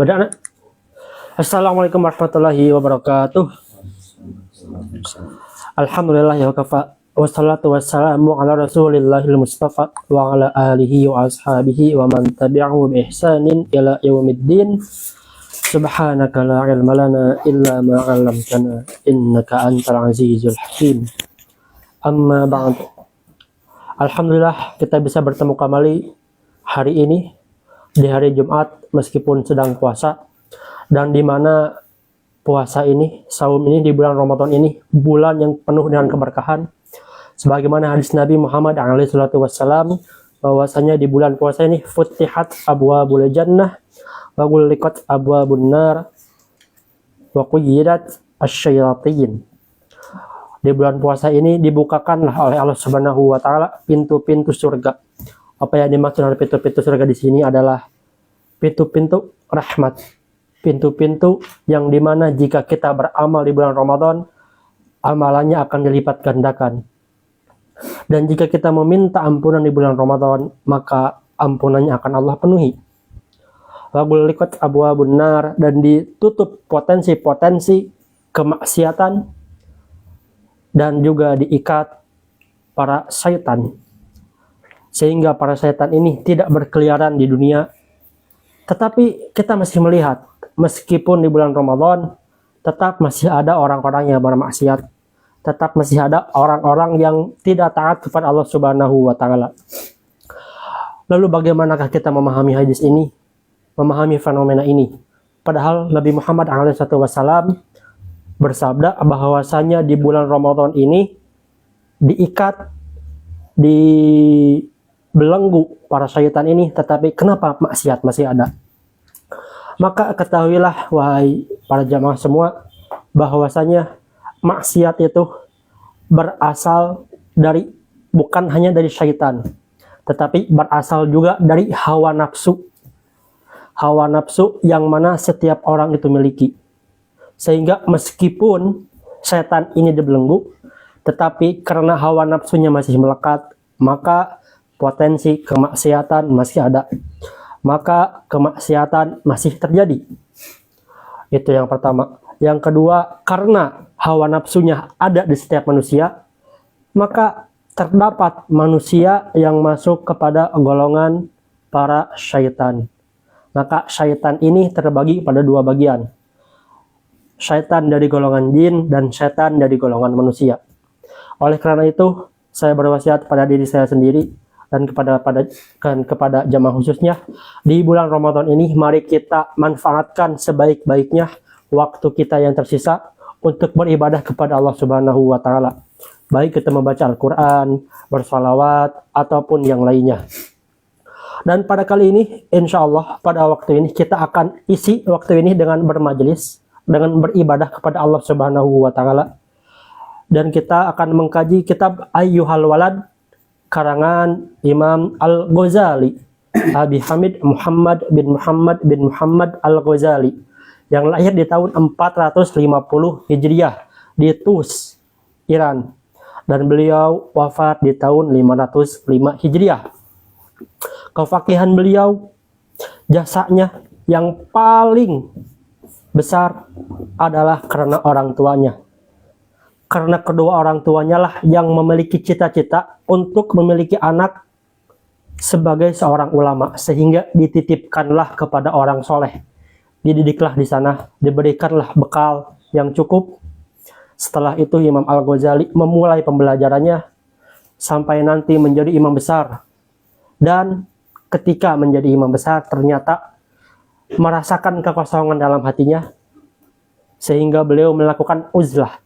Badana. Assalamualaikum warahmatullahi wabarakatuh. Alhamdulillah ya kafa. Wassalatu wassalamu ala rasulillahil mustafa wa ala alihi wa ashabihi wa man tabi'ahu bi ihsanin ila yaumiddin. Subhanaka la ilma lana illa ma 'allamtana innaka antal azizul hakim. Amma ba'd. Alhamdulillah kita bisa bertemu kembali hari ini di hari Jumat meskipun sedang puasa, dan di mana puasa ini, saum ini di bulan Ramadan ini bulan yang penuh dengan keberkahan. Sebagaimana hadis Nabi Muhammad SAW bahwasanya di bulan puasa ini futihat abwabul jannah wa ghulliqat abwabun nar wa quyyidat asyayatin. Di bulan puasa ini dibukakanlah oleh Allah Subhanahu wa taala pintu-pintu surga. Apa yang dimaksud dengan pintu-pintu surga di sini adalah pintu-pintu rahmat. Pintu-pintu yang dimana jika kita beramal di bulan Ramadan, amalannya akan dilipat gandakan. Dan jika kita meminta ampunan di bulan Ramadan, maka ampunannya akan Allah penuhi. Wa ghulliqat abwabun nar, dan ditutup potensi-potensi kemaksiatan dan juga diikat para syaitan, sehingga para syaitan ini tidak berkeliaran di dunia. Tetapi kita masih melihat, meskipun di bulan Ramadan tetap masih ada orang-orang yang bermaksiat, tetap masih ada orang-orang yang tidak taat kepada Allah Subhanahu wa taala. Lalu bagaimanakah kita memahami hadis ini, memahami fenomena ini? Padahal Nabi Muhammad SAW bersabda bahwasanya di bulan Ramadan ini diikat, dibelenggu para syaitan ini, tetapi kenapa maksiat masih ada? Maka ketahuilah wahai para jamaah semua bahwasanya maksiat itu berasal dari, bukan hanya dari syaitan, tetapi berasal juga dari hawa nafsu. Hawa nafsu yang mana setiap orang itu miliki. Sehingga meskipun setan ini dibelenggu, tetapi karena hawa nafsunya masih melekat, maka potensi kemaksiatan masih ada. Maka kemaksiatan masih terjadi. Itu yang pertama. Yang kedua, karena hawa nafsunya ada di setiap manusia, maka terdapat manusia yang masuk kepada golongan para syaitan. Maka syaitan ini terbagi pada dua bagian. Syaitan dari golongan jin dan syaitan dari golongan manusia. Oleh karena itu, saya berwasiat pada diri saya sendiri dan kepada jamaah khususnya, di bulan Ramadan ini mari kita manfaatkan sebaik-baiknya waktu kita yang tersisa untuk beribadah kepada Allah Subhanahu wa taala. Baik kita membaca Al-Qur'an, bersalawat ataupun yang lainnya. Dan pada kali ini, insya Allah pada waktu ini kita akan isi waktu ini dengan bermajelis, dengan beribadah kepada Allah Subhanahu wa taala. Dan kita akan mengkaji kitab Ayyuhal Walad karangan Imam Al-Ghazali, Abi Hamid Muhammad bin Muhammad Al-Ghazali, yang lahir di tahun 450 Hijriah di Tus, Iran, dan beliau wafat di tahun 505 Hijriah. Kefakihan beliau, jasanya yang paling besar adalah karena orang tuanya. Karena kedua orang tuanya lah yang memiliki cita-cita untuk memiliki anak sebagai seorang ulama, sehingga dititipkanlah kepada orang soleh. Dididiklah di sana, diberikanlah bekal yang cukup. Setelah itu Imam Al-Ghazali memulai pembelajarannya sampai nanti menjadi imam besar. Dan ketika menjadi imam besar ternyata merasakan kekosongan dalam hatinya, sehingga beliau melakukan uzlah.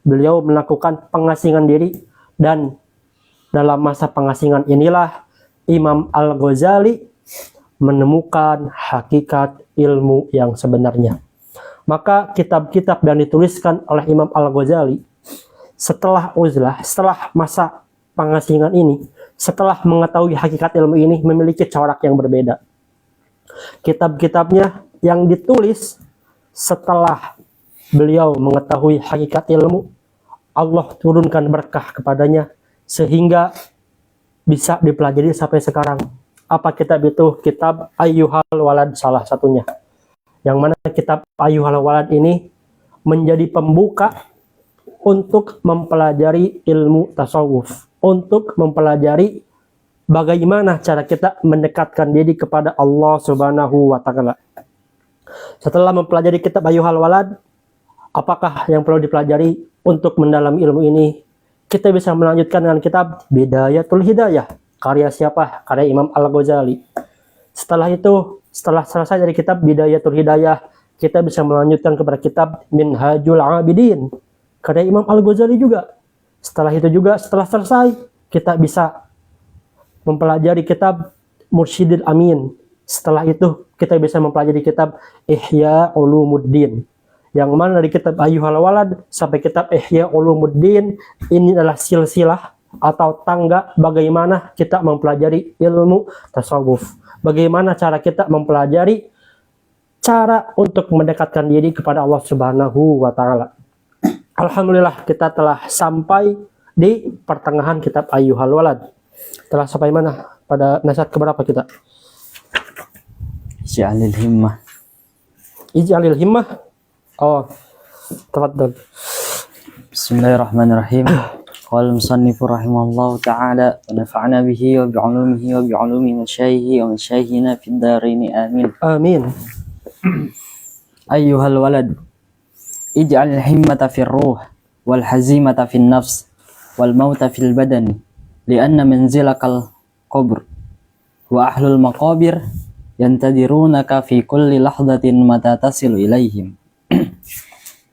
Beliau melakukan pengasingan diri, dan dalam masa pengasingan inilah Imam Al-Ghazali menemukan hakikat ilmu yang sebenarnya. Maka kitab-kitab yang dituliskan oleh Imam Al-Ghazali setelah uzlah, setelah masa pengasingan ini, setelah mengetahui hakikat ilmu ini, memiliki corak yang berbeda. Kitab-kitabnya yang ditulis setelah beliau mengetahui hakikat ilmu, Allah turunkan berkah kepadanya sehingga bisa dipelajari sampai sekarang. Apa kitab itu? Kitab Ayyuhal Walad salah satunya. yang mana kitab Ayyuhal Walad ini menjadi pembuka untuk mempelajari ilmu tasawuf, untuk mempelajari bagaimana cara kita mendekatkan diri kepada Allah Subhanahu wa taala. Setelah mempelajari kitab Ayyuhal Walad, apakah yang perlu dipelajari untuk mendalami ilmu ini? Kita bisa melanjutkan dengan kitab Bidayatul Hidayah. Karya siapa? Karya Imam Al-Ghazali. Setelah itu, setelah selesai dari kitab Bidayatul Hidayah, kita bisa melanjutkan kepada kitab Minhajul Abidin. Karya Imam Al-Ghazali juga. Setelah itu juga, setelah selesai, kita bisa mempelajari kitab Mursyidil Amin. Setelah itu, kita bisa mempelajari kitab Ihya Ulumuddin. Yang mana dari kitab Ayyuhal Walad sampai kitab Ihya Ulumuddin, ini adalah silsilah atau tangga bagaimana kita mempelajari ilmu tasawuf. Bagaimana cara kita mempelajari cara untuk mendekatkan diri kepada Allah Subhanahu wa taala. Alhamdulillah, kita telah sampai di pertengahan kitab Ayyuhal Walad. Telah sampai mana? Pada nasihat keberapa kita? Ij'alil himmah. Ij'alil himmah. Oh, tafadhal. Bismillahirrahmanirrahim. Qala al-musannif rahimahullahu ta'ala wa nafa'na bihi wa bi'ulumihi wa bi'ulumi masyayikhi wa masyayikhina fid dharain amin. Amin. Ayyuhal walad, ij'al himmata fir ruh wal hazimata fin nafs wal mauta fil badan li'anna manzilakal qabr wa ahlul maqabir yantadirunaka fi kulli lahdatin mata tasilu ilaihim.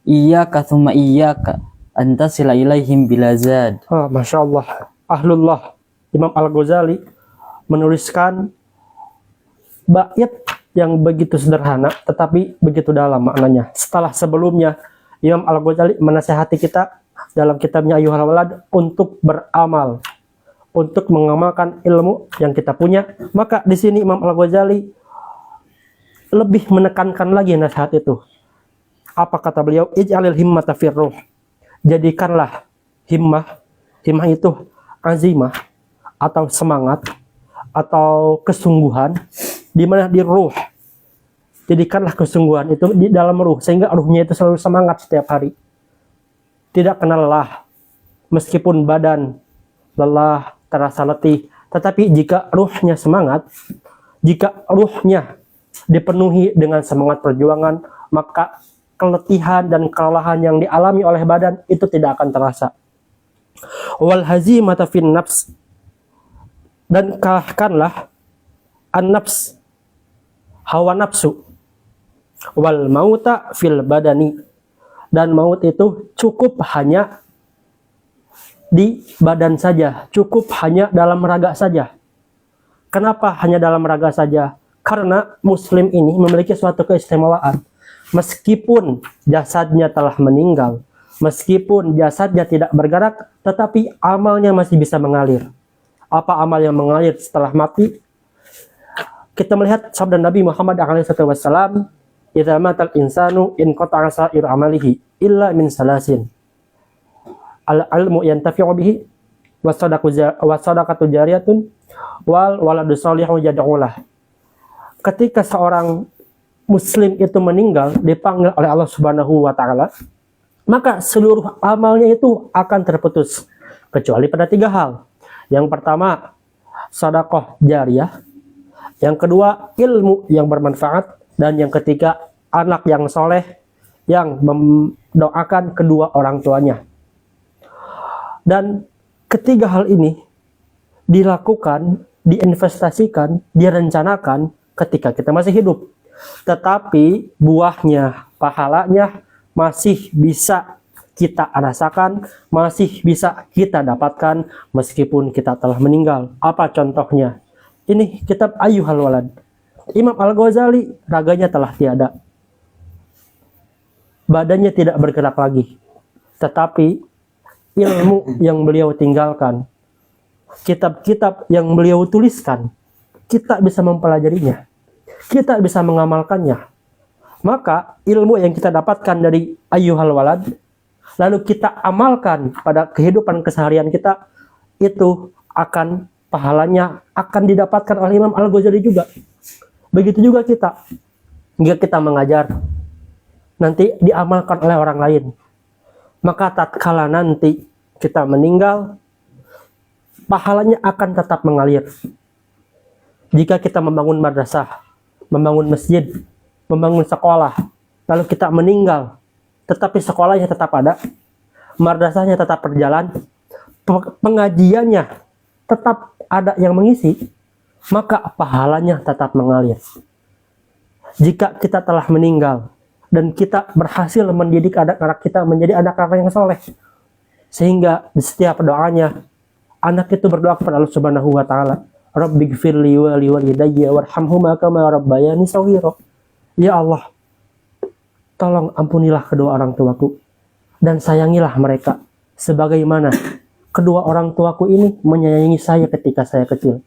Iyyaka thumma iyyaka antasila ilaihim bila zad. Oh, Masya Allah. Ahlullah Imam Al-Ghazali menuliskan bait yang begitu sederhana tetapi begitu dalam maknanya. Setelah sebelumnya Imam Al-Ghazali menasihati kita dalam kitabnya Ayyuhal Walad untuk beramal, untuk mengamalkan ilmu yang kita punya. Maka di sini Imam Al-Ghazali lebih menekankan lagi nasihat itu. Apa kata beliau? Ij'alil himmata fir ruh. Jadikanlah himmah. Himmah itu azimah atau semangat atau kesungguhan di mana di ruh. Jadikanlah kesungguhan itu di dalam ruh sehingga ruhnya itu selalu semangat setiap hari. Tidak kenal lelah. Meskipun badan lelah, terasa letih, tetapi jika ruhnya semangat, jika ruhnya dipenuhi dengan semangat perjuangan, maka keletihan dan kelelahan yang dialami oleh badan itu tidak akan terasa. Wal hazimata fin nafs, dan kalahkanlah an-nafs, hawa nafsu. Wal mauta fil badani, dan maut itu cukup hanya di badan saja, cukup hanya dalam raga saja. Kenapa hanya dalam raga saja? Karena muslim ini memiliki suatu keistimewaan. Meskipun jasadnya telah meninggal, meskipun jasadnya tidak bergerak, tetapi amalnya masih bisa mengalir. Apa amal yang mengalir setelah mati? Kita melihat sabda Nabi Muhammad SAW, "Idza matal insanu inqata'a sa'iru amalihi illa min salasin. Al-ilmu yantafi'u bihi wa sadaqatu jariyatun wal waladu shalihu yad'u lah." Ketika seorang muslim itu meninggal, dipanggil oleh Allah Subhanahu wa taala, maka seluruh amalnya itu akan terputus kecuali pada 3 hal. Yang pertama, sedekah jariyah. Yang kedua, ilmu yang bermanfaat, dan yang ketiga, anak yang soleh yang mendoakan kedua orang tuanya. Dan ketiga hal ini dilakukan, diinvestasikan, direncanakan ketika kita masih hidup. Tetapi buahnya, pahalanya masih bisa kita rasakan, masih bisa kita dapatkan meskipun kita telah meninggal. Apa contohnya? Ini kitab Ayyuhal Walad. Imam Al-Ghazali raganya telah tiada. Badannya tidak bergerak lagi. Tetapi ilmu yang beliau tinggalkan, kitab-kitab yang beliau tuliskan, kita bisa mempelajarinya. Kita bisa mengamalkannya. Maka ilmu yang kita dapatkan dari Ayyuhal Walad, lalu kita amalkan pada kehidupan keseharian kita, itu akan pahalanya akan didapatkan oleh Imam Al-Ghazali juga. Begitu juga kita. jika kita mengajar nanti diamalkan oleh orang lain, maka tatkala nanti kita meninggal, pahalanya akan tetap mengalir. Jika kita membangun madrasah, membangun masjid, membangun sekolah, lalu kita meninggal, tetapi sekolahnya tetap ada, madrasahnya tetap berjalan, pengajiannya tetap ada yang mengisi, maka pahalanya tetap mengalir. Jika kita telah meninggal dan kita berhasil mendidik anak-anak kita menjadi anak-anak yang soleh, sehingga di setiap doanya anak itu berdoa kepada Allah Subhanahu wa taala, Rabbighfirli wa liwalidayya warhamhuma kama rabbayani shaghira. Ya Allah, tolong ampunilah kedua orang tuaku dan sayangilah mereka sebagaimana kedua orang tuaku ini menyayangi saya ketika saya kecil.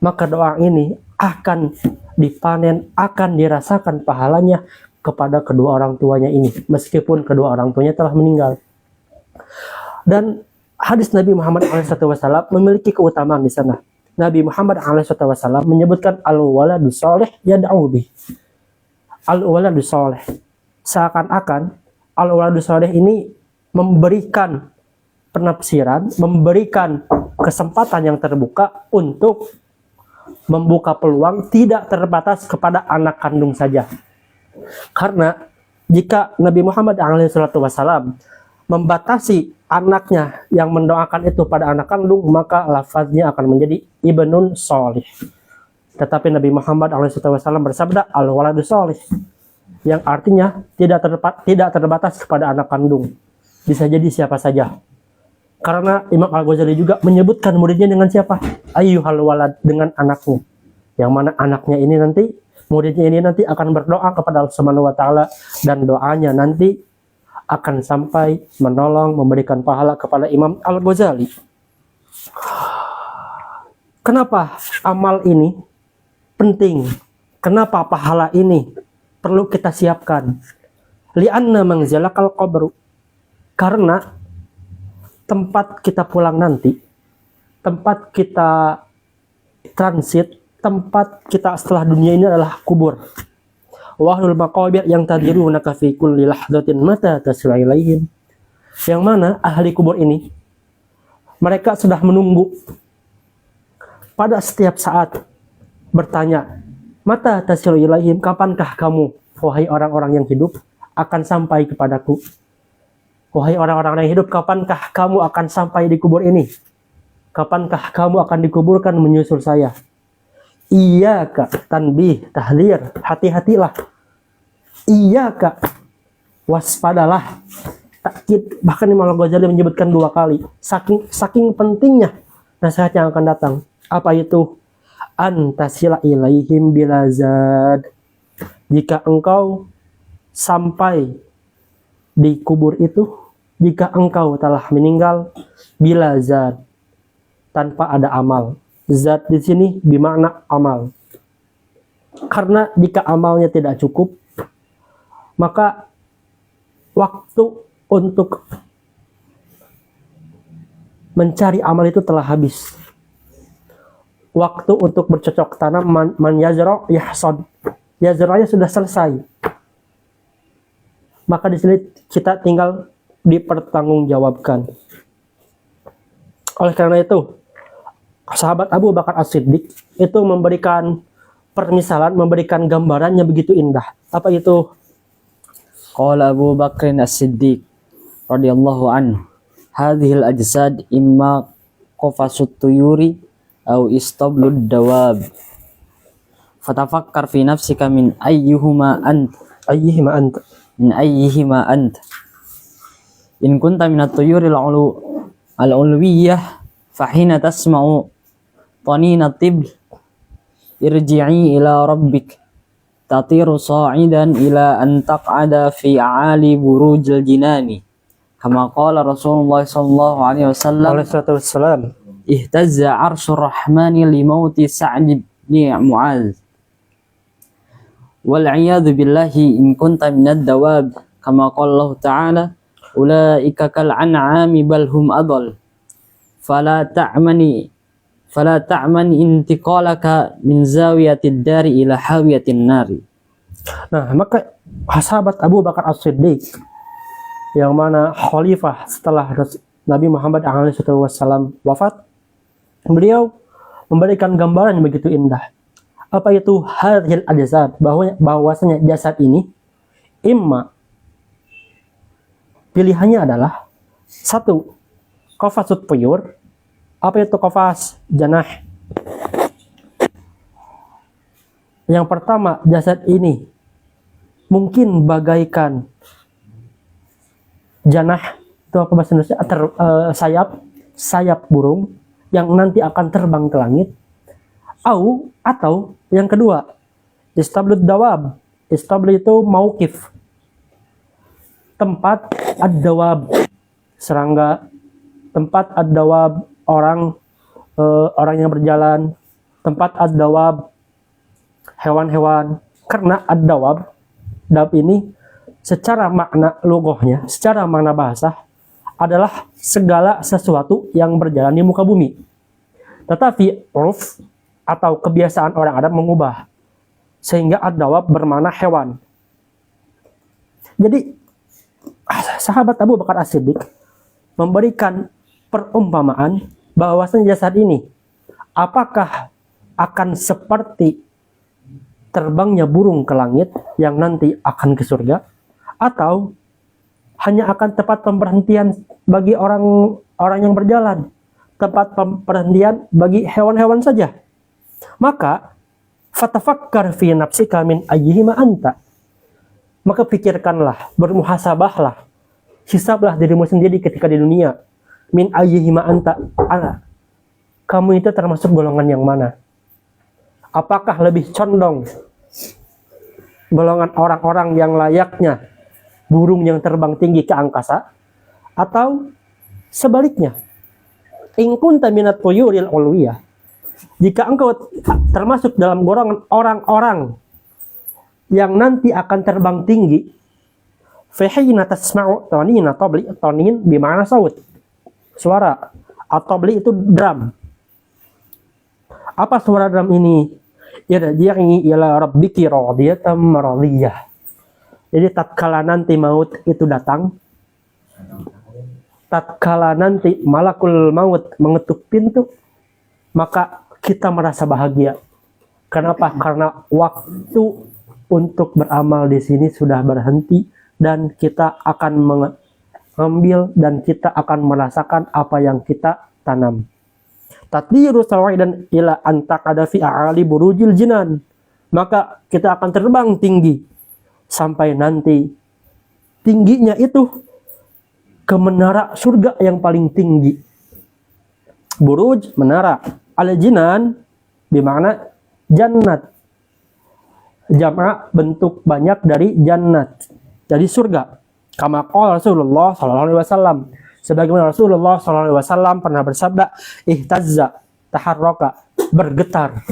Maka doa ini akan dipanen, akan dirasakan pahalanya kepada kedua orang tuanya ini, meskipun kedua orang tuanya telah meninggal. Dan hadis Nabi Muhammad SAW memiliki keutamaan di sana. Nabi Muhammad SAW menyebutkan al-waladu sholih yad'u bih. Al-waladu sholih. Seakan-akan al-waladu sholih ini memberikan penafsiran, memberikan kesempatan yang terbuka untuk membuka peluang tidak terbatas kepada anak kandung saja. Karena jika Nabi Muhammad SAW membatasi anaknya yang mendoakan itu pada anak kandung, maka lafaznya akan menjadi ibnun sholih. Tetapi Nabi Muhammad SAW bersabda al-waladu sholih, yang artinya tidak terbatas kepada anak kandung, bisa jadi siapa saja. Karena Imam Al-Ghazali juga menyebutkan muridnya dengan siapa? Ayyuhal walad, dengan anaknya. Yang mana anaknya ini nanti, muridnya ini nanti akan berdoa kepada Allah Subhanahu wa taala, dan doanya nanti akan sampai menolong, memberikan pahala kepada Imam Al-Ghazali. Kenapa amal ini penting? Kenapa pahala ini perlu kita siapkan? Li'anna manzilakal qabru. Karena tempat kita pulang nanti, tempat kita transit, tempat kita setelah dunia ini adalah kubur. Wahlul maqabir yang tadirunaka fi kulli lahdatin mata tasla ilaihim. Yang mana ahli kubur ini, mereka sudah menunggu pada setiap saat, bertanya, mata tasla ilaihim, kapankah kamu, wahai orang-orang yang hidup, akan sampai kepadaku? Wahai orang-orang yang hidup, kapankah kamu akan sampai di kubur ini? Kapankah kamu akan dikuburkan menyusul saya? Iyaka, tanbih, tahlir, hati-hatilah. Iyaka, waspadalah, takkid. Bahkan Imam Al-Ghazali menyebutkan 2 kali. Saking pentingnya nasihat yang akan datang. Apa itu? Antasila ilaihim bilazad. Jika engkau sampai di kubur itu, jika engkau telah meninggal, bila zat, tanpa ada amal. Zat di sini bermakna amal. Karena jika amalnya tidak cukup, maka waktu untuk mencari amal itu telah habis. Waktu untuk bercocok tanam, man yazra yahsad. Yazra'nya sudah selesai. Maka di sini kita tinggal dipertanggungjawabkan. Oleh karena itu, sahabat Abu Bakar As-Siddiq itu memberikan permisalan, memberikan gambarannya begitu indah. Apa itu? Qala Abu Bakrin As-Siddiq radhiyallahu anhu, hadhil ajsad imma qafasut tuyuri aw istablud dawab. Fatafakkar fi nafsika min ayyuhuma ant. Ayyihima anta. Min ayyihima ant. In kunta minat tuyuri al-ulwiyyah fahina tasma'u tanina tibl irji'i ila rabbik tatiru sa'idan ila an taq'ada fi a'ali burujil jinani kama qala Rasulullah sallallahu alaihi wasallam ihtazza arsyur rahmani li mauti Sa'd bin Mu'adz wal 'iyadzu billahi in kunta minad dawab kama qala Allah ta'ala ulaika kal an'ami bal hum adall fala ta'man intiqalaka min zawiyatid dari ila hawiyatin nari. Nah, maka sahabat Abu Bakar As-Siddiq yang mana khalifah setelah Nabi Muhammad SAW wafat, beliau memberikan gambaran yang begitu indah. Apa itu hadhil ajsad, bahwasanya jasad ini imma, pilihannya adalah satu, qafasut tuyur. Apa itu qafas? Janah. Yang pertama, jasad ini mungkin bagaikan janah, itu apa bahasa Indonesia? Sayap burung yang nanti akan terbang ke langit. Atau yang kedua, istablud dawab. Istabl itu mauqif, tempat ad-dawab, serangga. Tempat ad-dawab, orang yang berjalan. Tempat ad-dawab, hewan-hewan. Karena ad-dawab, dawab ini secara makna logohnya, secara makna bahasa adalah segala sesuatu yang berjalan di muka bumi. Tetapi uruf atau kebiasaan orang Arab mengubah sehingga ad-dawab bermakna hewan. Jadi sahabat Abu Bakar As-Siddiq memberikan perumpamaan bahwasanya jasad ini apakah akan seperti terbangnya burung ke langit yang nanti akan ke surga, atau hanya akan tempat pemberhentian bagi orang yang berjalan, tempat pemberhentian bagi hewan-hewan saja. Maka fatafakkar fi nafsika min ayyihima anta, maka pikirkanlah, bermuhasabahlah, hisablah dirimu sendiri ketika di dunia. Min ayyihima anta, kamu itu termasuk golongan yang mana? Apakah lebih condong golongan orang-orang yang layaknya burung yang terbang tinggi ke angkasa, atau sebaliknya, in kunta minat tuyuril ulwiyah, jika engkau termasuk dalam golongan orang-orang yang nanti akan terbang tinggi, fahina tasma'u tanina tabli, tanin bimana saut, suara, atau beli itu drum. Apa suara drum ini? Yarji'i ila rabbiki radiyatan maradiyah. Jadi tatkala nanti maut itu datang, tatkala nanti malakul maut mengetuk pintu, maka kita merasa bahagia. Kenapa? Karena waktu untuk beramal di sini sudah berhenti dan kita akan mengambil dan kita akan merasakan apa yang kita tanam. Tatiru sawidan ila antaqada fi a'ali burujil jinan. Maka kita akan terbang tinggi sampai nanti tingginya itu ke menara surga yang paling tinggi. Buruj, menara. Al-jinan bermakna jannat. Jama' bentuk banyak dari jannat. Jadi surga. Kama qala Rasulullah sallallahu alaihi wasallam. Sebagaimana Rasulullah sallallahu alaihi wasallam pernah bersabda, ihtazza, taharraka, bergetar.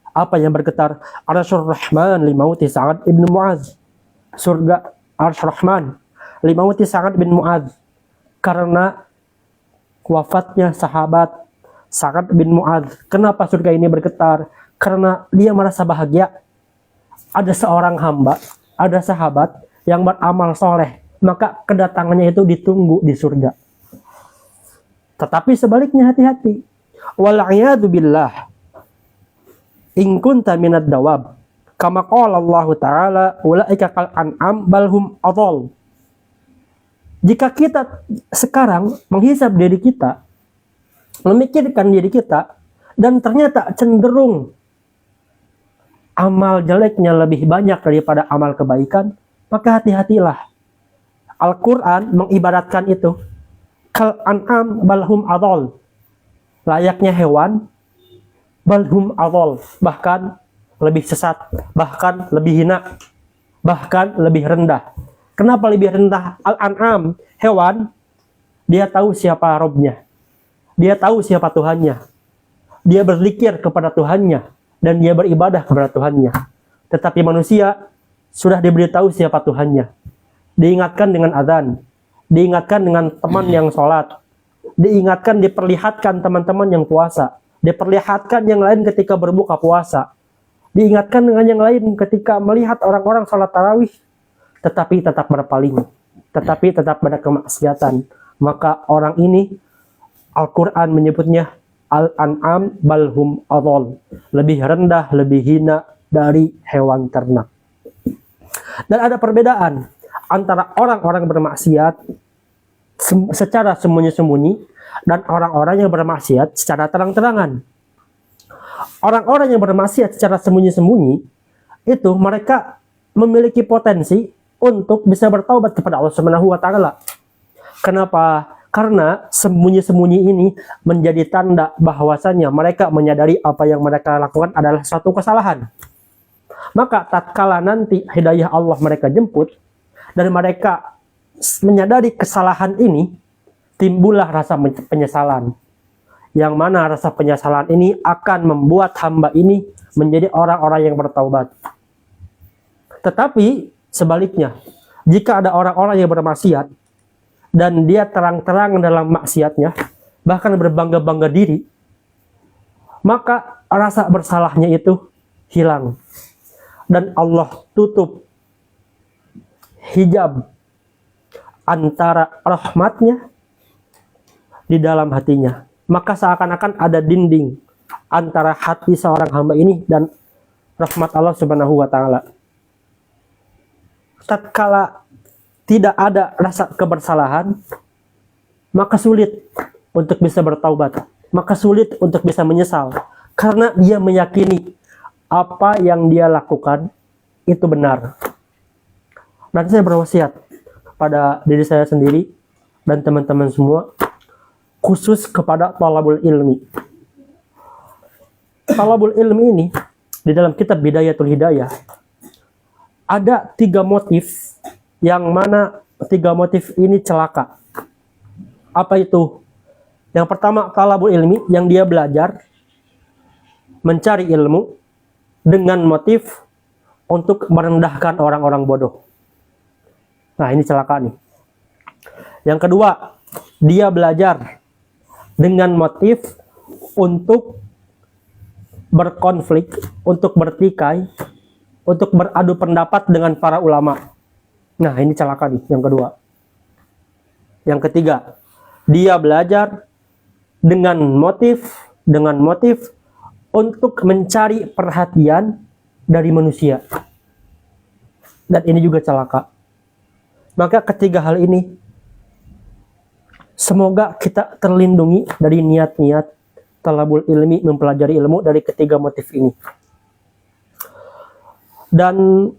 Apa yang bergetar? Arsyur Rahman limauti Sa'ad ibn Mu'adz. Surga Arsy Rahman limauti Sa'ad bin Mu'adz, karena wafatnya sahabat Sa'ad bin Mu'adz. Kenapa surga ini bergetar? Karena dia merasa bahagia. Ada seorang hamba, ada sahabat yang beramal soleh, maka kedatangannya itu ditunggu di surga. Tetapi sebaliknya hati-hati. Wal'iyadu billah, in kunta minad dawab, kama qala Allah Ta'ala, ulaika kal an'am balhum adhal. Jika kita sekarang menghisab diri kita, memikirkan diri kita, dan ternyata cenderung amal jeleknya lebih banyak daripada amal kebaikan, maka hati-hatilah. Al-Quran mengibaratkan itu kal an'am balhum adhal, layaknya hewan, balhum adhal, bahkan lebih sesat, bahkan lebih hina, bahkan lebih rendah. Kenapa lebih rendah? Al-an'am, hewan, dia tahu siapa Robnya, dia tahu siapa Tuhannya, dia berzikir kepada Tuhannya, dan dia beribadah kepada Tuhannya. Tetapi manusia sudah diberitahu siapa Tuhannya, diingatkan dengan azan, diingatkan dengan teman yang sholat, diingatkan, diperlihatkan teman-teman yang puasa, diperlihatkan yang lain ketika berbuka puasa. Diingatkan dengan yang lain ketika melihat orang-orang sholat tarawih tetapi tetap berpaling, tetapi tetap pada kemaksiatan. Maka orang ini Al-Quran menyebutnya Al-An'am balhum adol, lebih rendah, lebih hina dari hewan ternak. Dan ada perbedaan antara orang-orang bermaksiat secara sembunyi-sembunyi dan orang-orang yang bermaksiat secara terang-terangan. Orang-orang yang bermaksiat secara sembunyi-sembunyi itu mereka memiliki potensi untuk bisa bertaubat kepada Allah Subhanahu wa taala. Kenapa? Karena sembunyi-sembunyi ini menjadi tanda bahwasanya mereka menyadari apa yang mereka lakukan adalah suatu kesalahan. Maka tatkala nanti hidayah Allah mereka jemput dan mereka menyadari kesalahan ini, timbullah rasa penyesalan. Yang mana rasa penyesalan ini akan membuat hamba ini menjadi orang-orang yang bertaubat. Tetapi sebaliknya, jika ada orang-orang yang bermaksiat dan dia terang-terang dalam maksiatnya, bahkan berbangga-bangga diri, maka rasa bersalahnya itu hilang. Dan Allah tutup hijab antara rahmatnya di dalam hatinya. Maka seakan-akan ada dinding antara hati seorang hamba ini dan rahmat Allah Subhanahu wa taala. Tatkala tidak ada rasa kebersalahan, maka sulit untuk bisa bertaubat, maka sulit untuk bisa menyesal, karena dia meyakini apa yang dia lakukan itu benar. Dan saya berwasiat pada diri saya sendiri dan teman-teman semua, khusus kepada talabul ilmi. Talabul ilmi ini di dalam kitab Bidayatul Hidayah ada 3 motif, yang mana 3 motif ini celaka. Apa itu? Yang pertama, talabul ilmi, yang dia belajar mencari ilmu dengan motif untuk merendahkan orang-orang bodoh. Nah, ini celaka nih. Yang kedua, dia belajar dengan motif untuk berkonflik, untuk bertikai, untuk beradu pendapat dengan para ulama. Nah, ini celaka nih, yang kedua. Yang ketiga, dia belajar dengan motif untuk mencari perhatian dari manusia. Dan ini juga celaka. Maka ketiga hal ini, semoga kita terlindungi dari niat-niat talabul ilmi, mempelajari ilmu dari ketiga motif ini. Dan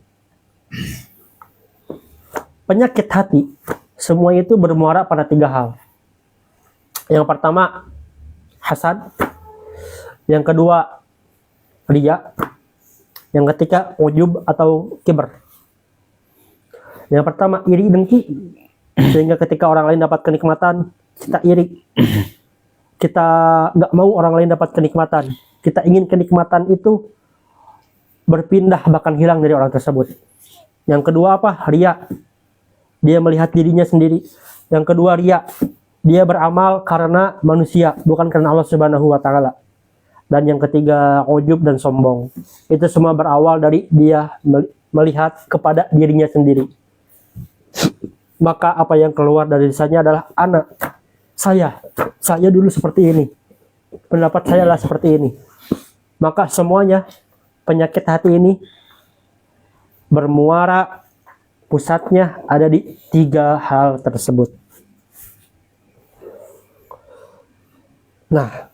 penyakit hati, semua itu bermuara pada 3 hal. Yang pertama, hasad. Yang kedua, riya. Yang ketiga, ujub atau kibr. Yang pertama, iri dengki. Sehingga ketika orang lain dapat kenikmatan, kita iri. Kita nggak mau orang lain dapat kenikmatan. Kita ingin kenikmatan itu berpindah, bahkan hilang dari orang tersebut. Yang kedua apa? Riya. Dia melihat dirinya sendiri. Yang kedua riya. Dia beramal karena manusia, bukan karena Allah Subhanahu wa taala. Dan yang ketiga, ujub dan sombong. Itu semua berawal dari dia melihat kepada dirinya sendiri. Maka apa yang keluar dari lisannya adalah anak, saya dulu seperti ini, pendapat saya lah seperti ini. Maka semuanya penyakit hati ini bermuara, pusatnya ada di 3 hal tersebut. Nah,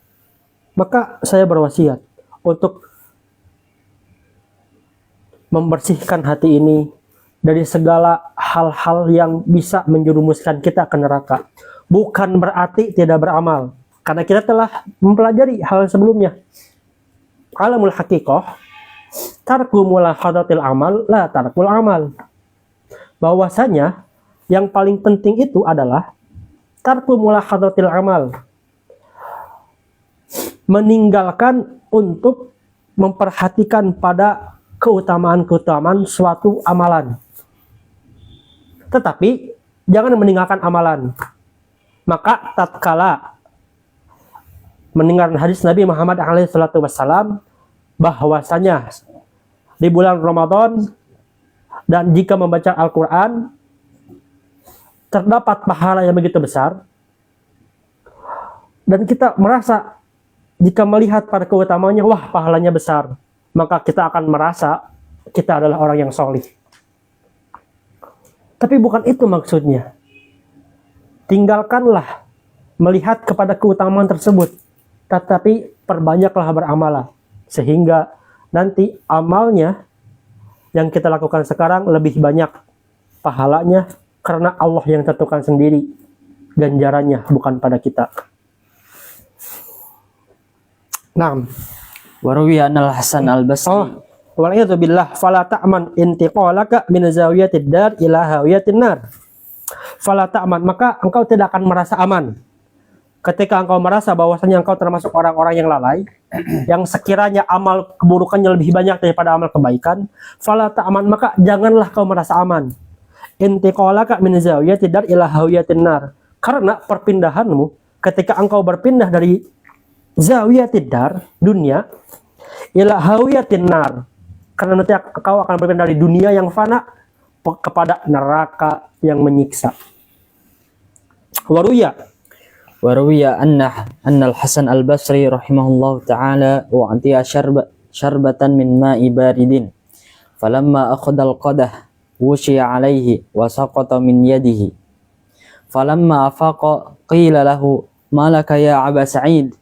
maka saya berwasiat untuk membersihkan hati ini dari segala hal-hal yang bisa menjerumuskan kita ke neraka. Bukan berarti tidak beramal, karena kita telah mempelajari hal sebelumnya. Alamul haqiqah, tarku mulahadatil amal, la tarkul amal. Bahwasanya yang paling penting itu adalah tarku mulahadatil amal, meninggalkan untuk memperhatikan pada keutamaan-keutamaan suatu amalan. Tetapi jangan meninggalkan amalan. Maka tatkala mendengar hadis Nabi Muhammad SAW bahwasanya di bulan Ramadan dan jika membaca Al-Quran terdapat pahala yang begitu besar, dan kita merasa jika melihat pada keutamaannya, wah pahalanya besar, maka kita akan merasa kita adalah orang yang solih. Tapi bukan itu maksudnya. Tinggalkanlah melihat kepada keutamaan tersebut, tetapi perbanyaklah beramal, sehingga nanti amalnya yang kita lakukan sekarang lebih banyak pahalanya, karena Allah yang tentukan sendiri ganjarannya, bukan pada kita. Nah, Waruwi anal Hasan al-Basri. Wal'iyadu billah, fala ta'man intiqalaka min zawiyatid dar ila hawiyatin nar. Fala ta'man, maka engkau tidak akan merasa aman ketika engkau merasa bahwasanya engkau termasuk orang-orang yang lalai, yang sekiranya amal keburukannya lebih banyak daripada amal kebaikan. Fala ta'man, maka janganlah kau merasa aman. Intiqalaka min zawiyatid dar ila hawiyatin nar. Karena perpindahanmu ketika engkau berpindah dari zawiyatid dar, dunia, ila hawiyatin nar, karena nanti kau akan berpindah dari dunia yang fana kepada neraka yang menyiksa. Waruwiya anna al-Hasan al-Basri rahimahullahu ta'ala wa'atiya syarbatan min ma'i baridin falamma akhadha al-qadah wushiya alaihi wa saqata min yadihi falamma afaqa qila lahu malaka ya Aba Sa'id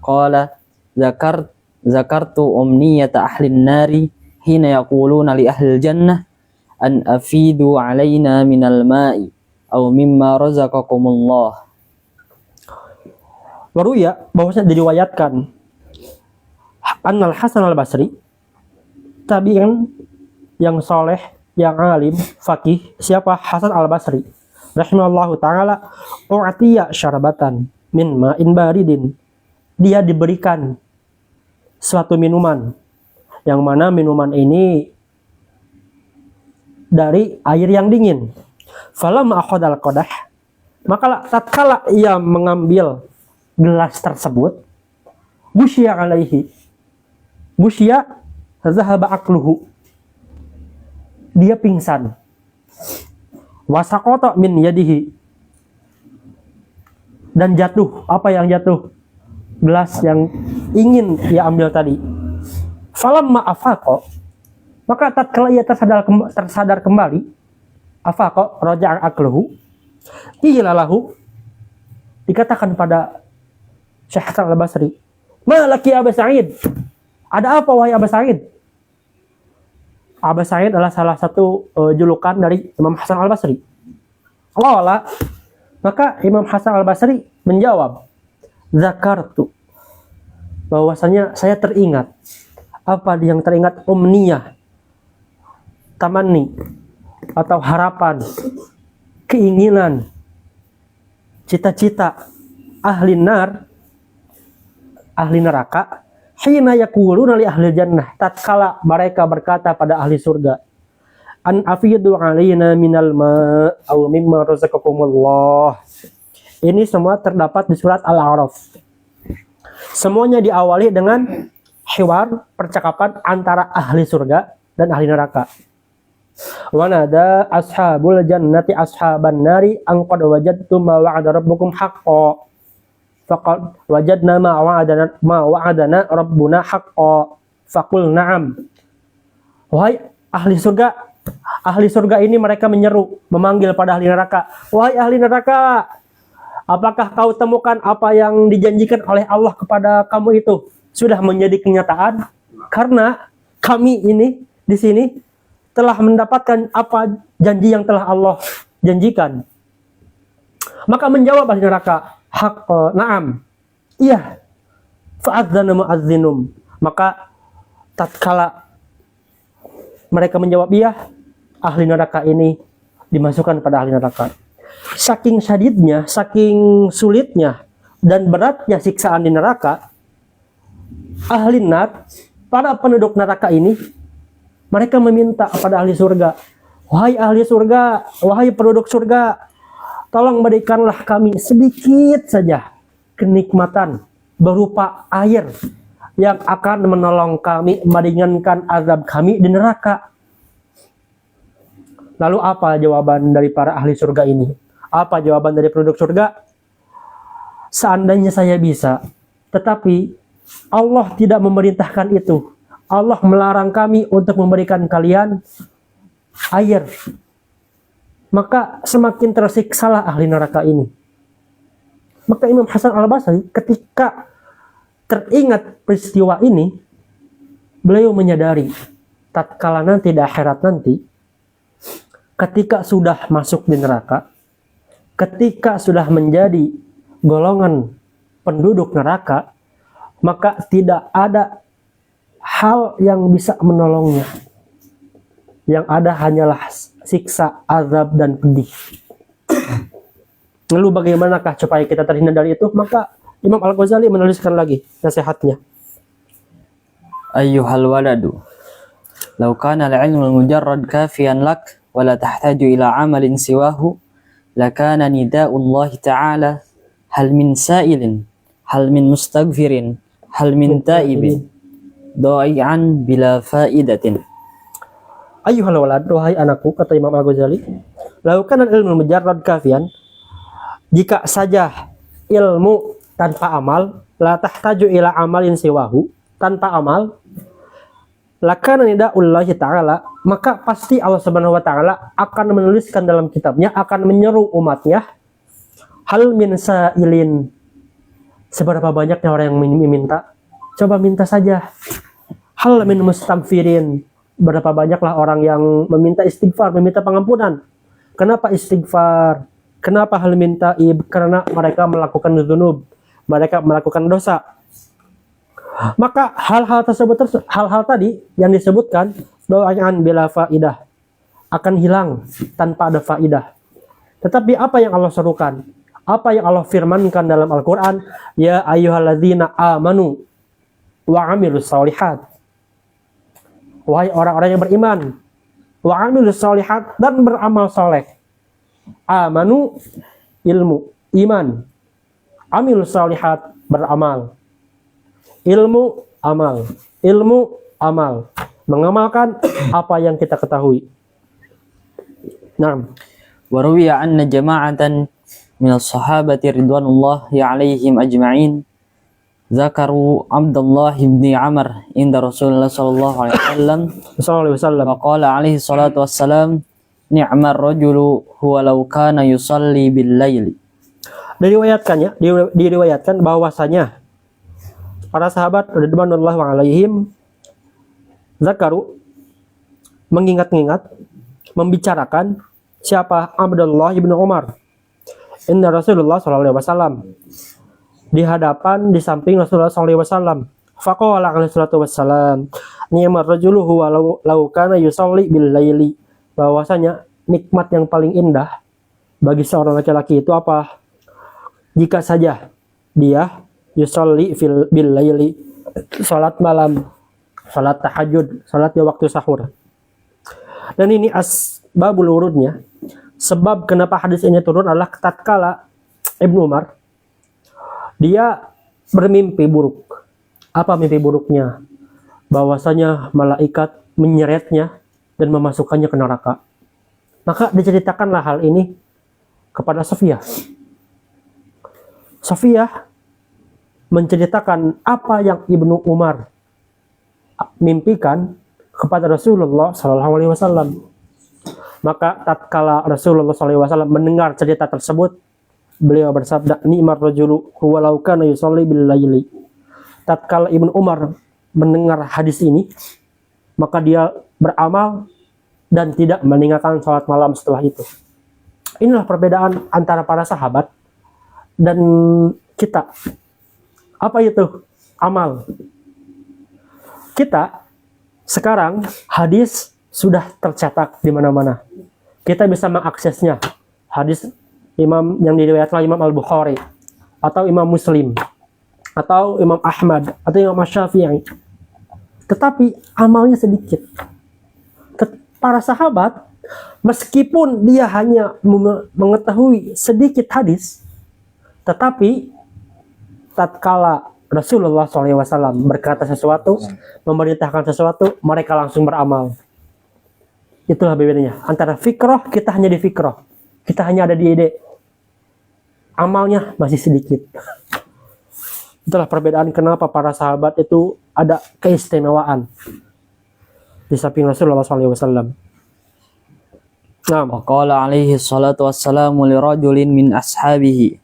qala zakartu umniyata ahli nari hina yaquluna li ahli jannah an afidu alaina minal ma'i aw mimma razaqakumullah. Waruya, bahwasanya diriwayatkan Annal Hasan al-Basri, tabi'in yang soleh, yang alim, fakih, siapa? Hasan al-Basri rahimahullahu ta'ala, u'atiya syarbatan min ma'in baridin, dia diberikan suatu minuman, yang mana minuman ini dari air yang dingin. Falamma akhadal qadah, maka tatkala ia mengambil gelas tersebut, busya alaihi, busya zahaba akluhu, dia pingsan, wasaqata min yadihi, dan jatuh. Apa yang jatuh? Gelas yang ingin ia ambil tadi. Falamma afaqa, maka tatkala ia tersadar kembali, afaqa raja'a akluhu, qila lahu, dikatakan pada Syekh Hasan al-Basri, malaki Aba Sa'id, ada apa wahai Aba Sa'id? Aba Sa'id adalah salah satu julukan dari Imam Hasan al-Basri. Qala, maka Imam Hasan al-Basri menjawab, zakartu, bahwasanya saya teringat. Apa yang teringat? Umniyah, tamanni, atau harapan, keinginan, cita-cita ahli nar, ahli neraka, hina yaquluna li ahli jannah, tatkala mereka berkata pada ahli surga, an afidu alaina minal ma' aw mimma razaqakumullah. Ini semua terdapat di surat Al-A'raf. Semuanya diawali dengan hiwar, percakapan antara ahli surga dan ahli neraka. Wa nada ashabul jannati ashaban nari an qad wajadtum ma wa'ada rabbukum haqqan faqad wajadna ma wa'adana rabbuna haqqan faqul na'am. Wahai ahli surga ini mereka menyeru, memanggil pada ahli neraka, wahai ahli neraka, apakah kau temukan apa yang dijanjikan oleh Allah kepada kamu itu sudah menjadi kenyataan? Karena kami ini di sini telah mendapatkan apa janji yang telah Allah janjikan. Maka menjawab ahli neraka, na'am, iya. Fa'adzana mu'azzinum, maka tatkala mereka menjawab iya, ahli neraka ini dimasukkan pada ahli neraka. Saking syadidnya, saking sulitnya dan beratnya siksaan di neraka, ahli nar, para penduduk neraka ini, mereka meminta kepada ahli surga, wahai ahli surga, wahai penduduk surga, tolong berikanlah kami sedikit saja kenikmatan berupa air yang akan menolong kami, meringankan azab kami di neraka. Lalu apa jawaban dari para ahli surga ini? Apa jawaban dari penduduk surga? Seandainya saya bisa, tetapi Allah tidak memerintahkan itu. Allah melarang kami untuk memberikan kalian air. Maka semakin tersiksalah ahli neraka ini. Maka Imam Hasan Al-Basri ketika teringat peristiwa ini, beliau menyadari tatkala nanti di akhirat nanti, ketika sudah masuk di neraka, ketika sudah menjadi golongan penduduk neraka, maka tidak ada hal yang bisa menolongnya. Yang ada hanyalah siksa, azab, dan pedih. Lalu bagaimanakah supaya kita terhindar dari itu? Maka Imam Al-Ghazali menuliskan lagi nasihatnya. Ayyuhal waladu, law kana al-ilmu al-mujarrad kafiyan lak wa la tahtaju ila amalin siwahu, lakana nida'ullahi ta'ala hal min sa'ilin, hal min mustaghfirin, hal min ta'ibin, do'i'an bila fa'idatin. Ayyuhal walad, wahai anakku, kata Imam Al-Ghazali, law kana al-ilmu al-mujarrad kafiyan, jika saja ilmu tanpa amal, la tahtaju ila amalin siwahu, tanpa amal, lakana nida'ullahi ta'ala, maka pasti Allah Subhanahu wa taala akan menuliskan dalam kitabnya, akan menyeru umatnya, hal min sa'ilin, seberapa banyaknya orang yang meminta, coba minta saja. Hal min mustamfirin, berapa banyaklah orang yang meminta istighfar, meminta pengampunan. Kenapa istighfar? Kenapa hal min ta'ib? Karena mereka melakukan dzunub, mereka melakukan dosa. Maka hal-hal tersebut, hal-hal tadi yang disebutkan, do'aan bila faidah, akan hilang tanpa ada faidah. Tetapi apa yang Allah serukan? Apa yang Allah firmankan dalam Al-Quran? Ya ayyuhalladzina amanu wa amilus shalihat. Wahai orang-orang yang beriman, wa amilus shalihat, dan beramal soleh. Amanu, ilmu, iman. Amilus shalihat, beramal. Ilmu, amal. Ilmu, amal. Mengamalkan apa yang kita ketahui. Nah, Wa ruwiya anna jama'atan min as-sahabati ridwanullahi alaihim ajma'in zakaru Abdullah ibn Amr inda Rasulullah sallallahu alaihi wasallam sallallahu alaihi wasallam. wa qala alaihi salatu wassalam ni'mar rajulu huwa law kana yusalli bil laili. Diriwayatkan bahwasanya para sahabat radhiyallahu alaihim zakaru, mengingat-ingat, membicarakan siapa? Abdullah ibn Umar inna Rasulullah sallallahu alaihi wasallam, di hadapan, di samping Rasulullah sallallahu alaihi wasallam. Faqala alaihi salatu wassalam ni'mar rajulu huwa law kana yusalli bil laili, bahwasanya nikmat yang paling indah bagi seorang laki-laki itu apa? Jika saja dia yusalli bil laili, salat malam, salat tahajud, salat di waktu sahur. Dan ini asbabul wurudnya, sebab kenapa hadis ini turun adalah tatkala Ibnu Umar dia bermimpi buruk. Apa mimpi buruknya? Bahwasanya malaikat menyeretnya dan memasukkannya ke neraka. Maka diceritakanlah hal ini kepada Sofiyah. Sofiyah menceritakan apa yang Ibnu Umar mimpikan kepada Rasulullah Sallallahu Alaihi Wasallam. Maka tatkala Rasulullah Sallallahu Alaihi Wasallam mendengar cerita tersebut, beliau bersabda, ni'mar rajulu huwa law kana yusalli bil laili. Tatkala Ibnu Umar mendengar hadis ini, maka dia beramal dan tidak meninggalkan salat malam setelah itu. Inilah perbedaan antara para sahabat dan kita. Apa itu? Amal. Kita sekarang hadis sudah tercetak di mana-mana. Kita bisa mengaksesnya. Hadis Imam yang diriwayatkan Imam Al-Bukhari atau Imam Muslim atau Imam Ahmad atau Imam Syafi'i. Tetapi amalnya sedikit. Para sahabat, meskipun dia hanya mengetahui sedikit hadis, tetapi tatkala Rasulullah SAW berkata sesuatu, memerintahkan sesuatu, mereka langsung beramal. Itulah bedanya. Antara fikroh, kita hanya di fikroh. Kita hanya ada di ide. Amalnya masih sedikit. Itulah perbedaan kenapa para sahabat itu ada keistimewaan di samping Rasulullah SAW. Nah, وقال عليه الصلاة والسلام لرجل من أصحابه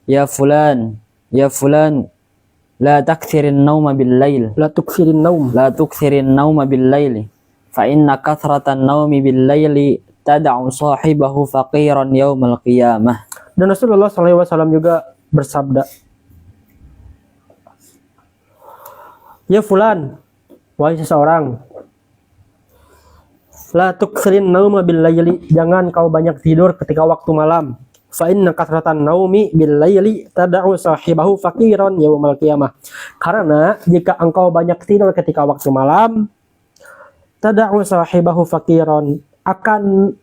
يا فلان لا تكثر النوم بالليل la tukfirin naum. لا تكثر النوم بالليل فإن كثرة النوم بالليل تدع صاحبه فقيرا يوم القيامة. Dan Rasulullah SAW juga bersabda, ya fulan, wahai seseorang, la tukfirin nauma bil laili, jangan kau banyak tidur ketika waktu malam. Fa inna kathratan naumi bil laili tad'u sahibahu faqiran yaumal qiyamah. Karena jika engkau banyak tidur ketika waktu malam, tad'u sahibahu faqiran, akan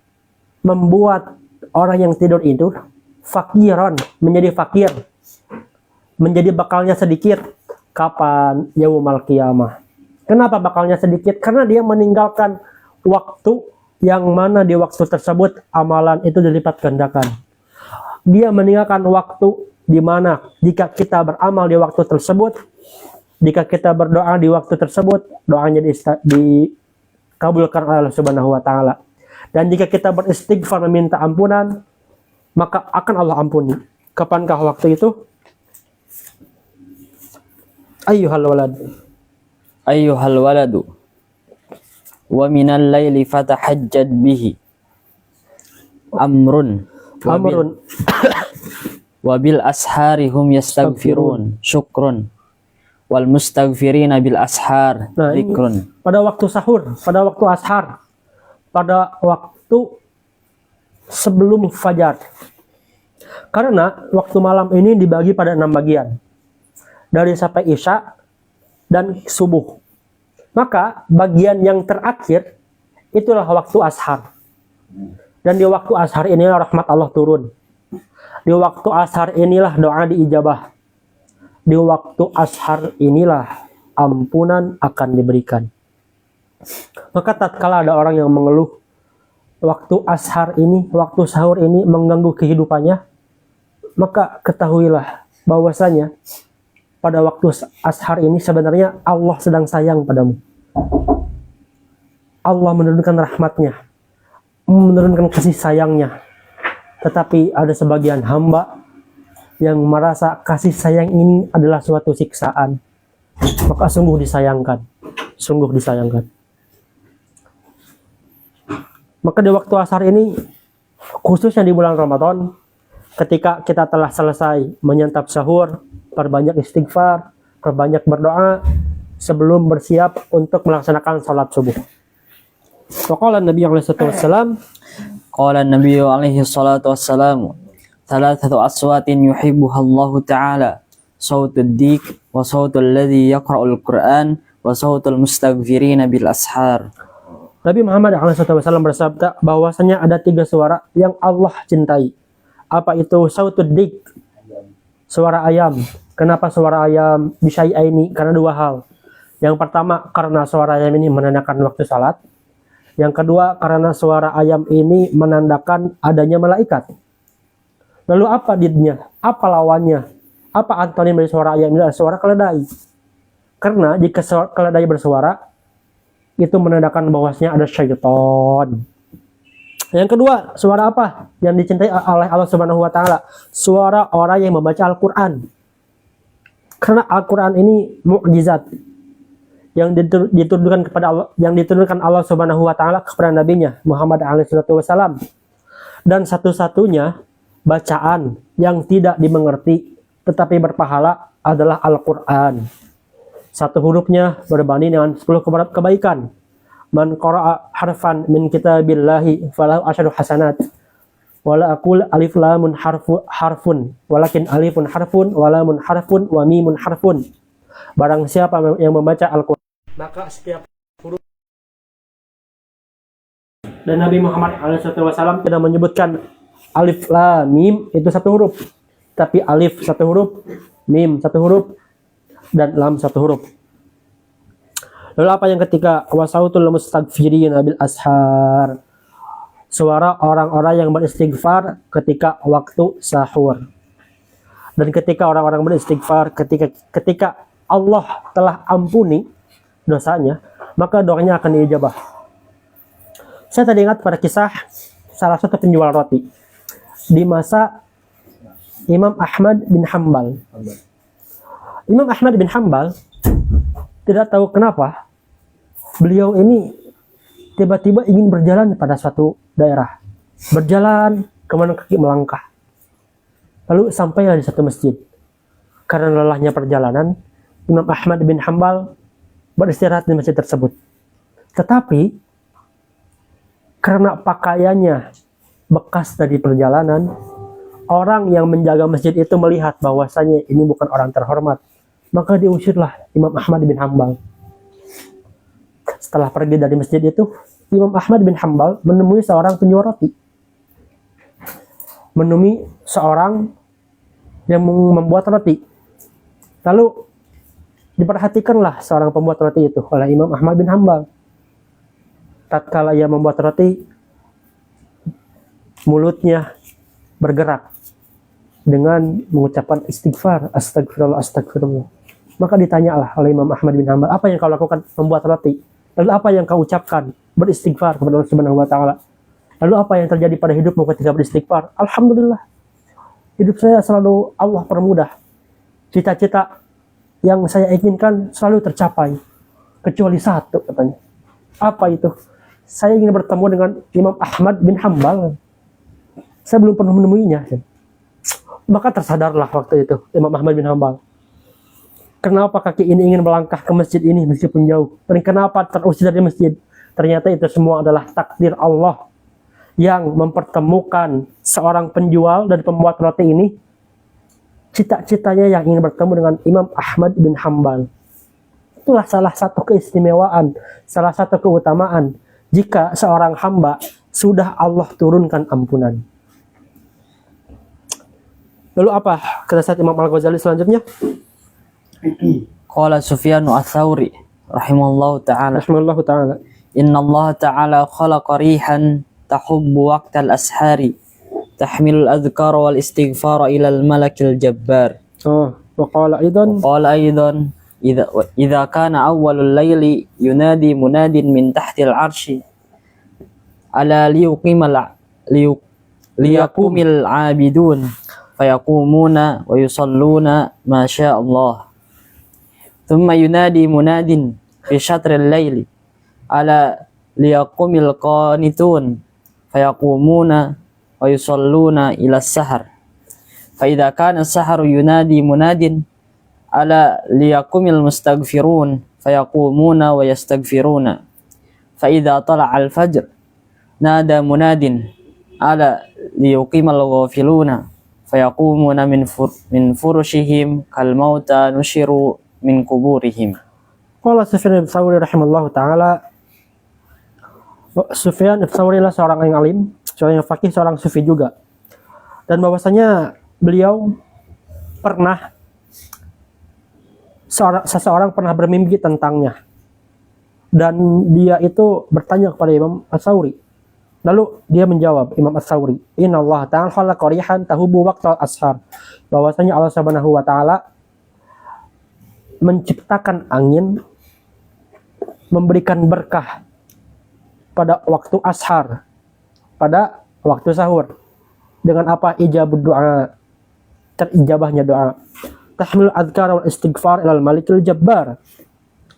membuat orang yang tidur itu faqiran, menjadi fakir, menjadi bakalnya sedikit. Kapan? Yaumal qiyamah. Kenapa bakalnya sedikit? Karena dia meninggalkan waktu yang mana di waktu tersebut amalan itu dilipat gandakan. Dia meninggalkan waktu di mana jika kita beramal di waktu tersebut, jika kita berdoa di waktu tersebut, doanya dikabulkan oleh Allah Subhanahu wa taala. Dan jika kita beristighfar meminta ampunan, maka akan Allah ampuni. Kapankah waktu itu? Ayyuhal walad. أيها الولد ومن الليل فتحجد به أمر Amrun. وبالأسحار هم يستغفرون شكر والمستغفرين بالأسحار Nah, ini ذكر. pada waktu sahur, pada waktu ashar, pada waktu sebelum fajar. Karena waktu malam ini dibagi pada 6 bagian. Dari sampai isya dan subuh. Maka bagian yang terakhir itulah waktu ashar. Dan di waktu ashar inilah rahmat Allah turun. Di waktu ashar inilah doa diijabah. Di waktu ashar inilah ampunan akan diberikan. Maka tatkala ada orang yang mengeluh, waktu ashar ini, waktu sahur ini mengganggu kehidupannya, maka ketahuilah bahwasanya pada waktu ashar ini sebenarnya Allah sedang sayang padamu. Allah menurunkan rahmatnya, menurunkan kasih sayangnya. Tetapi ada sebagian hamba yang merasa kasih sayang ini adalah suatu siksaan. Maka sungguh disayangkan. Sungguh disayangkan. Maka di waktu ashar ini, khususnya di bulan Ramadan, ketika kita telah selesai menyantap sahur, perbanyak istighfar, perbanyak berdoa sebelum bersiap untuk melaksanakan salat subuh. Waqala Nabi SAW, قال النبي عليه الصلاة والسلام ثلاثة أصوات يحبها الله تعالى صوت الديك وصوت الذي يقرأ القرآن وصوت المستغفرين بالأسحار. Nabi Muhammad SAW bersabda bahwasanya ada 3 suara yang Allah cintai. Apa itu? Sautud dik, suara ayam. Kenapa suara ayam? Bisyai'aini, karena 2 hal. Yang pertama, karena suara ayam ini menandakan waktu salat. Yang kedua, karena suara ayam ini menandakan adanya malaikat. Lalu apa didnya? Apa lawannya? Apa antonim dari suara ayam ini? Suara keledai. Karena jika keledai bersuara, itu menandakan bahwasanya ada syaitan. Yang kedua, suara apa? Yang dicintai oleh Allah Subhanahu wa taala. Suara orang yang membaca Al-Qur'an. Karena Al-Qur'an ini mukjizat yang diturunkan kepada Allah, yang diturunkan Allah Subhanahu wa taala kepada nabinya Muhammad SAW. Dan satu-satunya bacaan yang tidak dimengerti tetapi berpahala adalah Al-Qur'an. 1 hurufnya berbanding dengan 10 kebaikan. Man qara'a harfan min kitabillahi falahu asyru hasanat. Wala aqul alif lamun harfun, walakin alifun harfun, walamun harfun, wa mimun harfun. Barang siapa yang membaca Al-Qur'an, maka setiap huruf. Dan Nabi Muhammad SAW tidak menyebutkan alif lam mim itu 1 huruf, tapi alif 1 huruf, mim 1 huruf, dan lam satu huruf. Lalu apa yang ketika wasautul mustaghfirina bil ashar? Suara orang-orang yang beristighfar ketika waktu sahur. Dan ketika orang-orang beristighfar ketika Allah telah ampuni dosanya, maka doanya akan diijabah. Saya tadi ingat pada kisah salah satu penjual roti di masa Imam Ahmad bin Hambal. Imam Ahmad bin Hambal tidak tahu kenapa beliau ini tiba-tiba ingin berjalan pada suatu daerah. Berjalan kemana kaki melangkah. Lalu sampailah di satu masjid. Karena lelahnya perjalanan, Imam Ahmad bin Hambal beristirahat di masjid tersebut. Tetapi karena pakaiannya bekas dari perjalanan, orang yang menjaga masjid itu melihat bahwasanya ini bukan orang terhormat. Maka diusirlah Imam Ahmad bin Hambal. Setelah pergi dari masjid itu, Imam Ahmad bin Hambal menemui seorang penjual roti. Menemui seorang yang membuat roti. Lalu diperhatikanlah seorang pembuat roti itu oleh Imam Ahmad bin Hambal. Tatkala ia membuat roti, mulutnya bergerak dengan mengucapkan istighfar, astagfirullah, astagfirullah. Maka ditanyalah oleh Imam Ahmad bin Hambal, apa yang kau lakukan membuat roti? Lalu apa yang kau ucapkan? Beristighfar kepada Allah Subhanahu wa taala. Lalu apa yang terjadi pada hidupmu ketika beristighfar? Alhamdulillah. Hidup saya selalu Allah permudah. Cita-cita yang saya inginkan selalu tercapai. Kecuali satu katanya. Apa itu? Saya ingin bertemu dengan Imam Ahmad bin Hambal. Saya belum pernah menemuinya. Maka tersadarlah waktu itu Imam Ahmad bin Hambal. Kenapa kaki ini ingin melangkah ke masjid ini meskipun jauh? Dan kenapa terusir dari masjid? Ternyata itu semua adalah takdir Allah yang mempertemukan seorang penjual dan pembuat roti ini. Cita-citanya yang ingin bertemu dengan Imam Ahmad bin Hambal. Itulah salah satu keistimewaan, salah satu keutamaan jika seorang hamba sudah Allah turunkan ampunan. Lalu apa kata saat Imam Al-Ghazali selanjutnya? Qala Sufyan ats-Tsauri rahimallahu ta'ala. Rahimahullahu ta'ala. Inna Allah ta'ala khalaqa rihan tahubbu waqtal ashari tahmilul adhkar wal istighfar ila al malakil jabbar. Wa qala aidan idza kana awwalul layli yunadi munadin min tahtil arshi ala liyaqumil abidun fayaqumuna wa yusalluna ma syaa Allah. Thumma yunadi munadin fi syatril layli ala liyaqumil qanitun fayaqumuna wa yusalluna ila sahar. Fa idza kana as-saharu yunadi munadin ala liyaqumil mustaghfirun fayaqumuna wa yastaghfiruna. Fa idza tala'a al-fajr nada munadin ala liyuqimal ghafiluna fayaqumuna min furushihim kal mauta nushiru min kuburihim. Qala Sufyan bin Tsauri rahimallahu ta'ala. Sufyan bin Tsauri adalah seorang yang alim, seorang yang faqih, seorang sufi juga. Dan bahwasanya beliau pernah seseorang pernah bermimpi tentangnya. Dan dia itu bertanya kepada Imam Ats-Tsauri. Lalu dia menjawab, Imam Ats-Tsauri, Inna Allah ta'ala khalaqa rihan tahubu waqtal ashar. Bahwasanya Allah Subhanahu wa taala menciptakan angin, memberikan berkah pada waktu ashar, pada waktu sahur. Dengan apa? Ijabud doa, terijabahnya doa. Tahmil adhkar wal istighfar ilal malikil jabbar.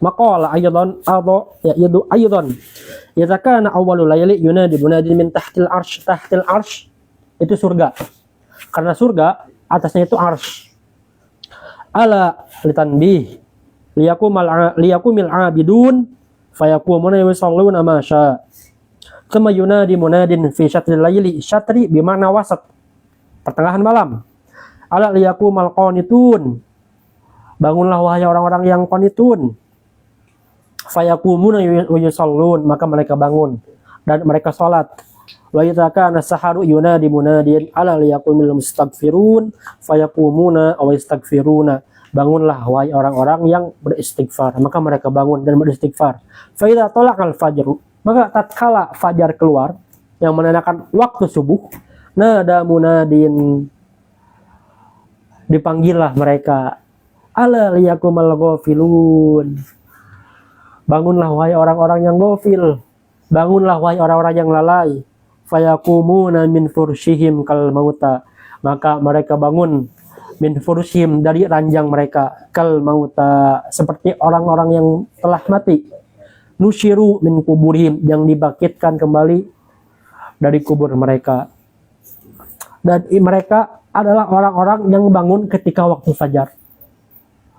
Maqala aydan yaitu aydan idza kana awwalul layli yunadi munadin min tahtil arsh. Tahtil arsh itu surga. Karena surga atasnya itu arsh. Ala litanbih liyakumil abidun fayakumuna yusalluna ma syaa. Kama yunadi munadin fi syatril layli. Syatri bimana wasat, pertengahan malam. Ala liyakumal qanitun, bangunlah wahai orang-orang yang qanitun. Fayakumuna yusallun, maka mereka bangun dan mereka salat. Wa idza kana saharu yunadi munadin ala liyakumil mustaghfirun fayakumuna aw yastaghfiruna. bangunlah wahai orang-orang yang beristighfar. Maka mereka bangun dan beristighfar. Fa idza talaqal fajru, maka tatkala fajar keluar yang menandakan waktu subuh, nada munadin, dipanggillah mereka, ala liyakumal ghafilun, bangunlah wahai orang-orang yang ghafil, bangunlah wahai orang-orang yang lalai, fayakumuna min fursyihim kal mauta, maka mereka bangun min fursyihim, dari ranjang mereka, kal mauta, seperti orang-orang yang telah mati, nusyiru min kuburihim, yang dibangkitkan kembali dari kubur mereka. Dan mereka adalah orang-orang yang bangun ketika waktu fajar.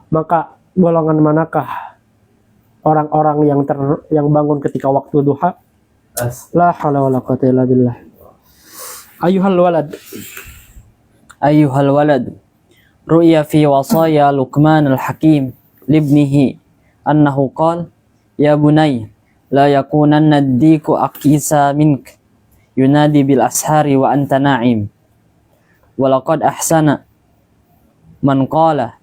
Maka golongan manakah orang-orang yang bangun ketika waktu duha? La haula wala quwwata illa billah. Ayuhal walad, ru'ya fi wasaya Luqman al-Hakim libnihi annahu qala ya bunay la yakunanna ad-diku aqisa mink yunadi bil ashari wa anta na'im walaqad ahsana man qala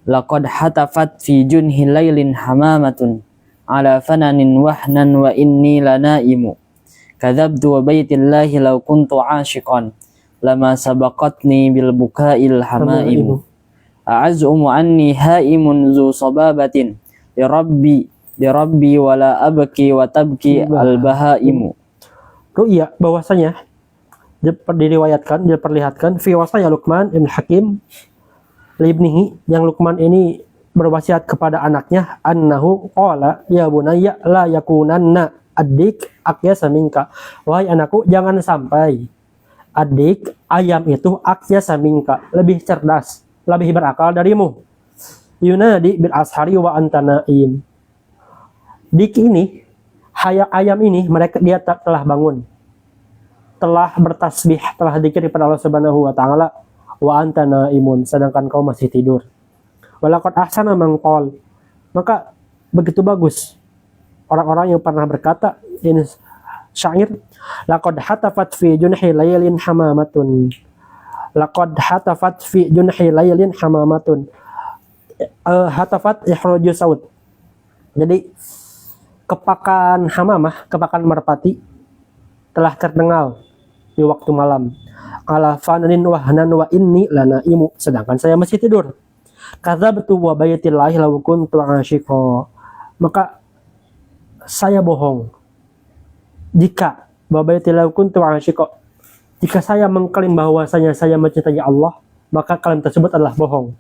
laqad hatafat fi junhi laylin hamamatun ala fananin wahnan wa inni lanaimu kadzabtu wa baitillahi law kuntu ashiqan lama sabaqatni bil bukail hamaimu a'azumu anni haimun zu sababatin li rabbi wala abki wa tabki al bahaimu. Ru'ya, bahwasanya diperlihatkan fi wasaya Luqman ibn Hakim libnihi, yang Luqman ini berwasiat kepada anaknya, annahu qala ya bunayya la yakunanna adik akyasa minka, wahai anakku jangan sampai adik ayam itu akyasa minka, lebih cerdas, lebih berakal darimu, yunadi bil ashari wa anta naim, dik ini ayam ini dia telah bangun, telah bertasbih, telah dzikir kepada Allah Subhanahu wa taala, wa anta naimun, sedangkan kau masih tidur. Walaqad ahsana man qala, maka begitu bagus orang-orang yang pernah berkata, ini syair, laqad hatafat fi junhi laylin hamamatun, laqad hatafat fi junhi laylin hamamatun, hatafat ihraju saut, jadi kepakan hamamah, kepakan merpati telah terdengar di waktu malam, ala fananin wahnan wa inni lanaimu, sedangkan saya masih tidur. Kadzabtu wa baitillahi law kuntu ashiqa, maka saya bohong jika wa baitillahi kuntu ashiqa, jika saya mengklaim bahwasanya saya mencintai Allah, maka klaim tersebut adalah bohong.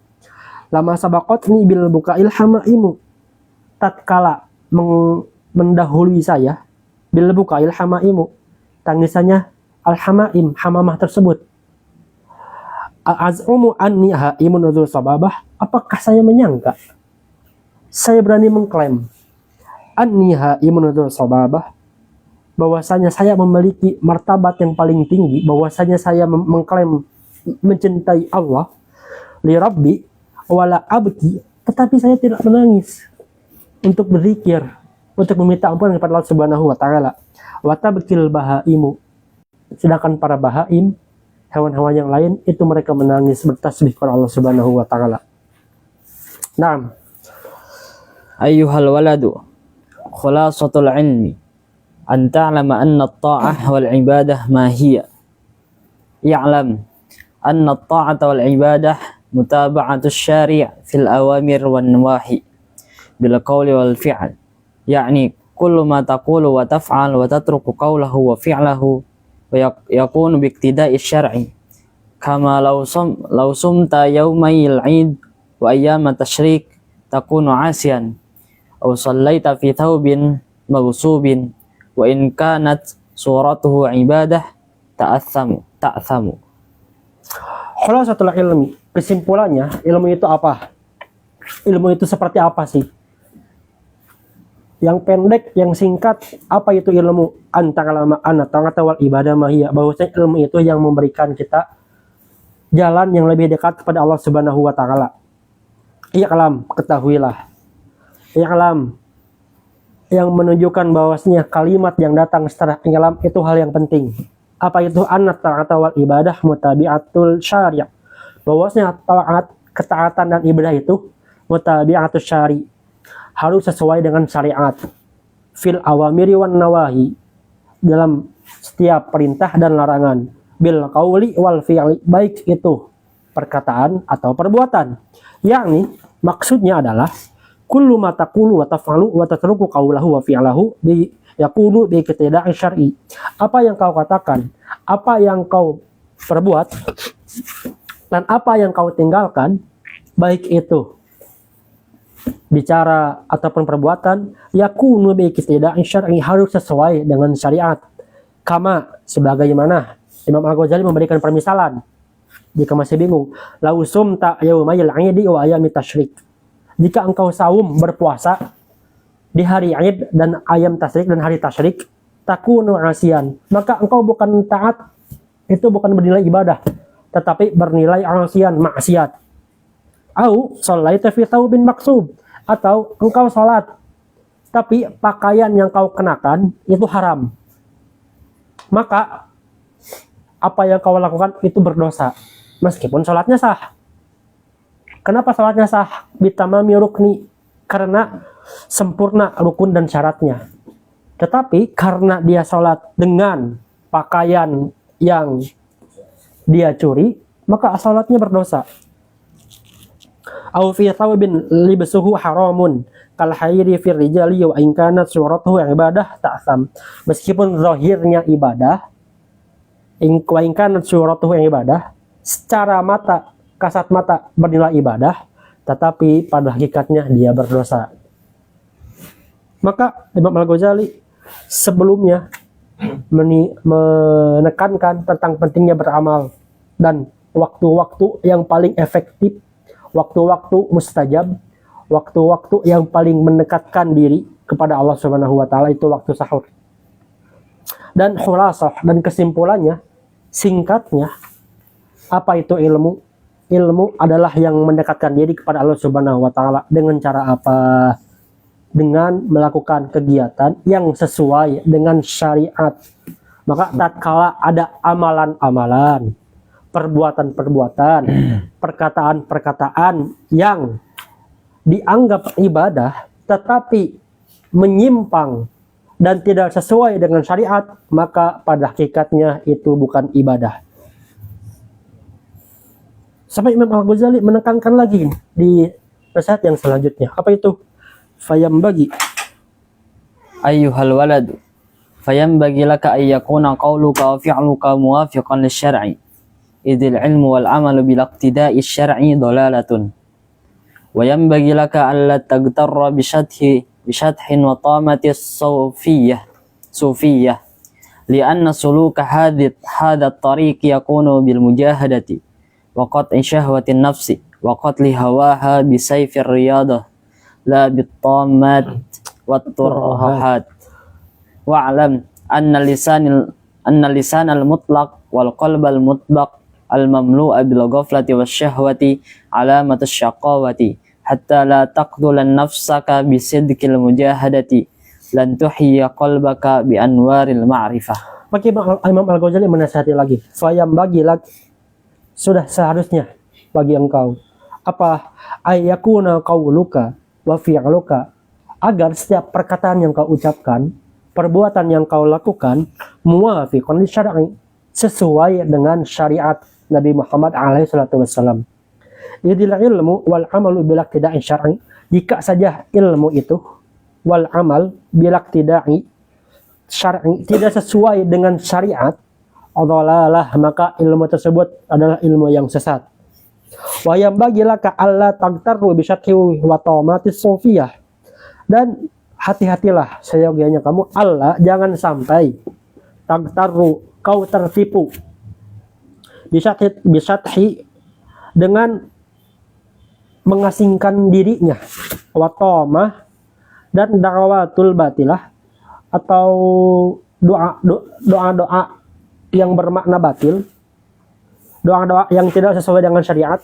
Lama sabaqatni bil bukail hamaimu, tatkala mendahului saya, bil bukail hamaimu, tangisannya al-hamaim, hamamah tersebut. Azumu anni haimun dzul sababah, apakah saya menyangka, saya berani mengklaim anni haimun dzul sababah, bahwasanya saya memiliki martabat yang paling tinggi, bahwasanya saya mengklaim mencintai Allah, li rabbi wala abki, tetapi saya tidak menangis untuk berzikir, untuk meminta ampun kepada Allah Subhanahu wa taala. Wa tabkil bahaimu, sedangkan para bahaim, hewan-hewan yang lain, itu mereka menangis bertasbih kepada Allah Subhanahu wa taala. Naam. Ayyuhal waladu, khulasatul ilmi an ta'lama anna at-ta'ah wal ibadah ma hiya. Ya'lam anna at-ta'ata wal ibadah mutaba'atu syari' fil awamir wan nawahi bil qawli wal fi'l. Yani kullu ma taqulu wa taf'al wa tatruku qawlahu wa fi'lahu wa yakunu biqtida'i syar'i kama law sumta yawmayil 'id wa ayyam tashrik takunu 'asiyan aw sallaita fi thawbin maghsubin wa in kanat suratuhu ibadah ta'athamu. Khulasatul ilmi, kesimpulannya, ilmu itu apa? Ilmu itu seperti apa sih? Yang pendek, yang singkat, apa itu ilmu? Antara ta'ata wal ibadah mahiyah, bahwasanya ilmu itu yang memberikan kita jalan yang lebih dekat kepada Allah Subhanahu wa taala. I'lam, ketahuilah. I'lam, yang menunjukkan bahwasanya kalimat yang datang setelah i'lam itu hal yang penting. Apa itu? Ta'ata wal ibadah mutabi'atul syari', bahwasanya taat, ketaatan dan ibadah itu mutabi'atus syari, harus sesuai dengan syariat, fil awamiri wan nawahi, dalam setiap perintah dan larangan, bil qauli wal fi'li, baik itu perkataan atau perbuatan. Yakni maksudnya adalah kullu ma taqulu wa taf'alu wa tatruku qawlahu wa fi'lahu bi yakunu bi iqtida'i syar'i. Apa yang kau katakan, apa yang kau perbuat, dan apa yang kau tinggalkan, baik itu bicara ataupun perbuatan, yakunu bi iqtida'i syar'i, harus sesuai dengan syariat. Kama, sebagaimana Imam Al-Ghazali memberikan permisalan jika masih bingung. Lau sumta yaumayil 'idi wa ayami tasyrik. Jika engkau saum berpuasa di hari Id dan ayam tasyrik dan hari tasyrik, takunu asian, maka engkau bukan taat, itu bukan bernilai ibadah, tetapi bernilai asian, maksiat. Au shallaita fi thawbin maksub, atau engkau salat tapi pakaian yang kau kenakan itu haram, maka apa yang kau lakukan itu berdosa meskipun salatnya sah. Kenapa salatnya sah? Bitamami rukni, karena sempurna rukun dan syaratnya. Tetapi karena dia salat dengan pakaian yang dia curi, maka salatnya berdosa. Au fi thawbin libsuhu haramun kal hayri fi rijali wa in kanat suratuhu ibadah ta'sam. Meskipun zahirnya ibadah, wa in kanat suratuhu ibadah, secara mata, kasat mata bernilai ibadah, tetapi pada hakikatnya dia berdosa. Maka Imam Al-Ghazali sebelumnya menekankan tentang pentingnya beramal dan waktu-waktu yang paling efektif, waktu-waktu mustajab, waktu-waktu yang paling mendekatkan diri kepada Allah Subhanahu wa taala itu waktu sahur. Dan khulasah dan kesimpulannya, singkatnya, apa itu ilmu? Ilmu adalah yang mendekatkan diri kepada Allah Subhanahu wa taala dengan cara apa? Dengan melakukan kegiatan yang sesuai dengan syariat. Maka tatkala ada amalan-amalan, perbuatan-perbuatan, perkataan-perkataan yang dianggap ibadah tetapi menyimpang dan tidak sesuai dengan syariat, maka pada hakikatnya itu bukan ibadah. Sampai Imam Al-Ghazali menekankan lagi di nasihat yang selanjutnya. Apa itu? Fayambagi ayyuhal walad fayambagi laka ay yakuna qawluka wa fi'luka muwafiqan lisyar'i idil ilmu wal amalu bil iqtida'i syar'i dalalatun wa yambagi laka alla tagtarra bishadhin wa tamati sufiyah lianna suluka hadha at-tariq yakunu bil mujahadati wa qat'i syahwatin nafsi wa qatli hawaha bi sayfir riyadah la bitammat wat turhat wa'lam anna lisanal mutlaq wal qalbal mutbaq al mamlu'a bil ghaflati wasyahwati alamatus syaqawati hatta la taqdulan nafsaka bisidqil mujahadati lan tuhiyya qalbaka bi anwaril ma'rifah. Maka Imam Al-Ghazali menasihati lagi, fayam bagi lagi, sudah seharusnya bagi engkau apa ayakuna qauluka wa fi'luka, agar setiap perkataan yang kau ucapkan, perbuatan yang kau lakukan, muwafiqan li syar'i, sesuai dengan syariat Nabi Muhammad alaihi salatu wassalam. Idil ilmu wal amalu bil iqtida'i syar'i, jika saja ilmu itu wal amal bil iqtida'i syar'i tidak sesuai dengan syariat, adalalah, maka ilmu tersebut adalah ilmu yang sesat. Wa yambagi laka alla tagtarru bi syadhi wa tamatis sufiyah, dan hati-hatilah seyogianya kamu Allah jangan sampai tagtarru, kau tertipu, bisyadhi, dengan mengasingkan dirinya, wa tamah, dan da'watul batilah, atau doa-doa yang bermakna batil, doa-doa yang tidak sesuai dengan syariat,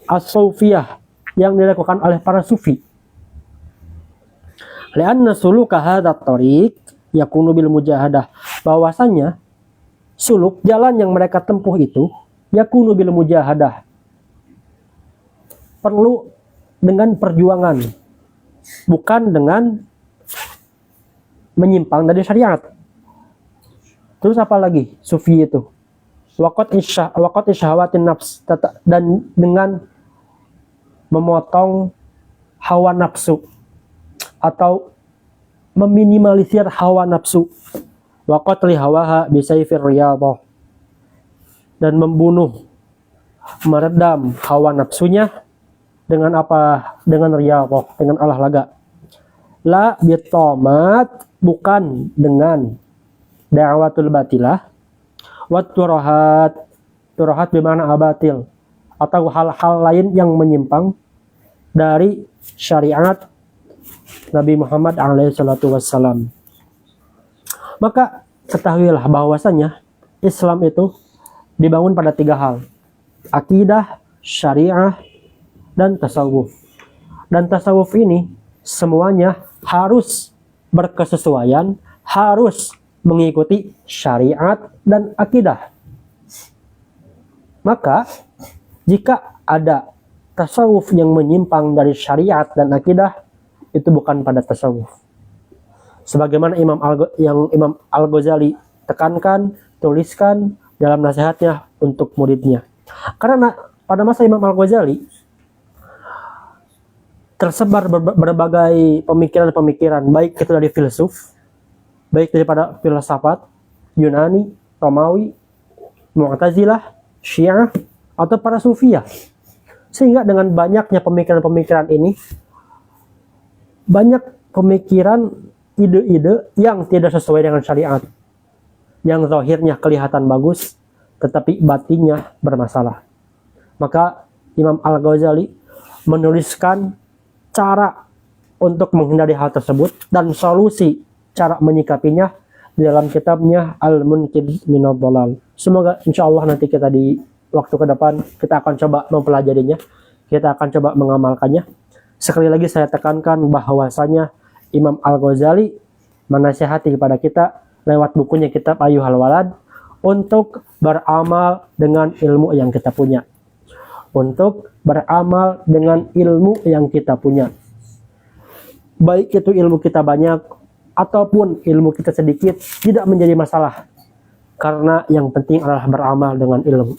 as-sufiyah, yang dilakukan oleh para sufi. Lianna suluka hadha tariq yakunu bil mujahadah, bahwasanya suluk, jalan yang mereka tempuh itu yakunu bil mujahadah, perlu dengan perjuangan, bukan dengan menyimpang dari syariat. Terus apa lagi sufi itu? Waqat isyahawatin nafs, dan dengan memotong hawa nafsu atau meminimalisir hawa nafsu. Waqat li hawaha bisayfir riyadhah, dan membunuh, meredam hawa nafsunya dengan apa? Dengan riyadhah, dengan olahraga. La bitomat, bukan dengan da'watul batilah. Wat turahat, turahat bermakna abatil, atau hal-hal lain yang menyimpang dari syariat Nabi Muhammad SAW. Maka ketahuilah bahwasanya Islam itu dibangun pada 3 hal: akidah, syariah, dan tasawuf. Dan tasawuf ini semuanya harus berkesesuaian, harus mengikuti syariat dan akidah. Maka jika ada tasawuf yang menyimpang dari syariat dan akidah, itu bukan pada tasawuf. Sebagaimana Imam Al-Ghazali tekankan, tuliskan dalam nasihatnya untuk muridnya. Karena pada masa Imam Al-Ghazali tersebar berbagai pemikiran-pemikiran, baik itu dari filsuf, baik daripada filsafat Yunani, Romawi, Mu'tazilah, Syiah, atau para Sufiyah. Sehingga dengan banyaknya pemikiran-pemikiran ini, banyak pemikiran, ide-ide yang tidak sesuai dengan syariat, yang zahirnya kelihatan bagus tetapi batinnya bermasalah. Maka Imam Al-Ghazali menuliskan cara untuk menghindari hal tersebut dan solusi cara menyikapinya di dalam kitabnya Al-Munqidh Minadh Dhalal. Semoga insya Allah nanti kita di waktu ke depan kita akan coba mempelajarinya, kita akan coba mengamalkannya. Sekali lagi saya tekankan bahwasanya Imam Al-Ghazali menasihati kepada kita lewat bukunya kitab Ayyuhal Walad untuk beramal dengan ilmu yang kita punya. Untuk beramal dengan ilmu yang kita punya. Baik itu ilmu kita banyak ataupun ilmu kita sedikit, tidak menjadi masalah. Karena yang penting adalah beramal dengan ilmu.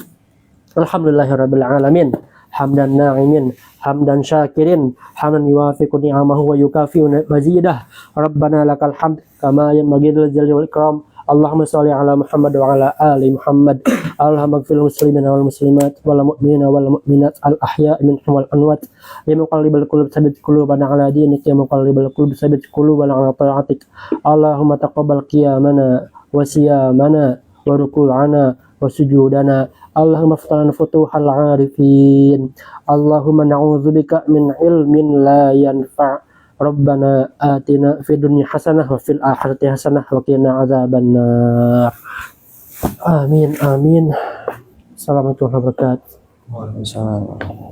Alhamdulillahirabbil alamin. Hamdan na'imin, hamdan syakirin, hamdan yuwafiqu ni'amahu wa yukafi'u mazidah. Rabbana lakal hamd kama yanbaghi lil jalali wal ikram. Allahumma shalli ala Muhammad wa ala ali Muhammad. Allahumma ighfir lil muslimina wal muslimat wal mu'minina wal mu'minat al ahya'i minhum wal amwat. Ya muqallibal qulub tsabbit qulubana ala dinik, ya muqallibal qulub tsabbit qulubana ala ta'atik. Allahumma taqabbal qiyamana wa siyamana wa ruku'ana wa sujudana. Allahumma ftahna futuhal arifin. Allahumma na'udzubika min ilmin la yanfa'. Rabbana atina fid dunya hasanah wa fil akhirati hasanah wa qina adzabannar. Amin amin. Assalamualaikum warahmatullahi wabarakatuh. Waalaikumsalam.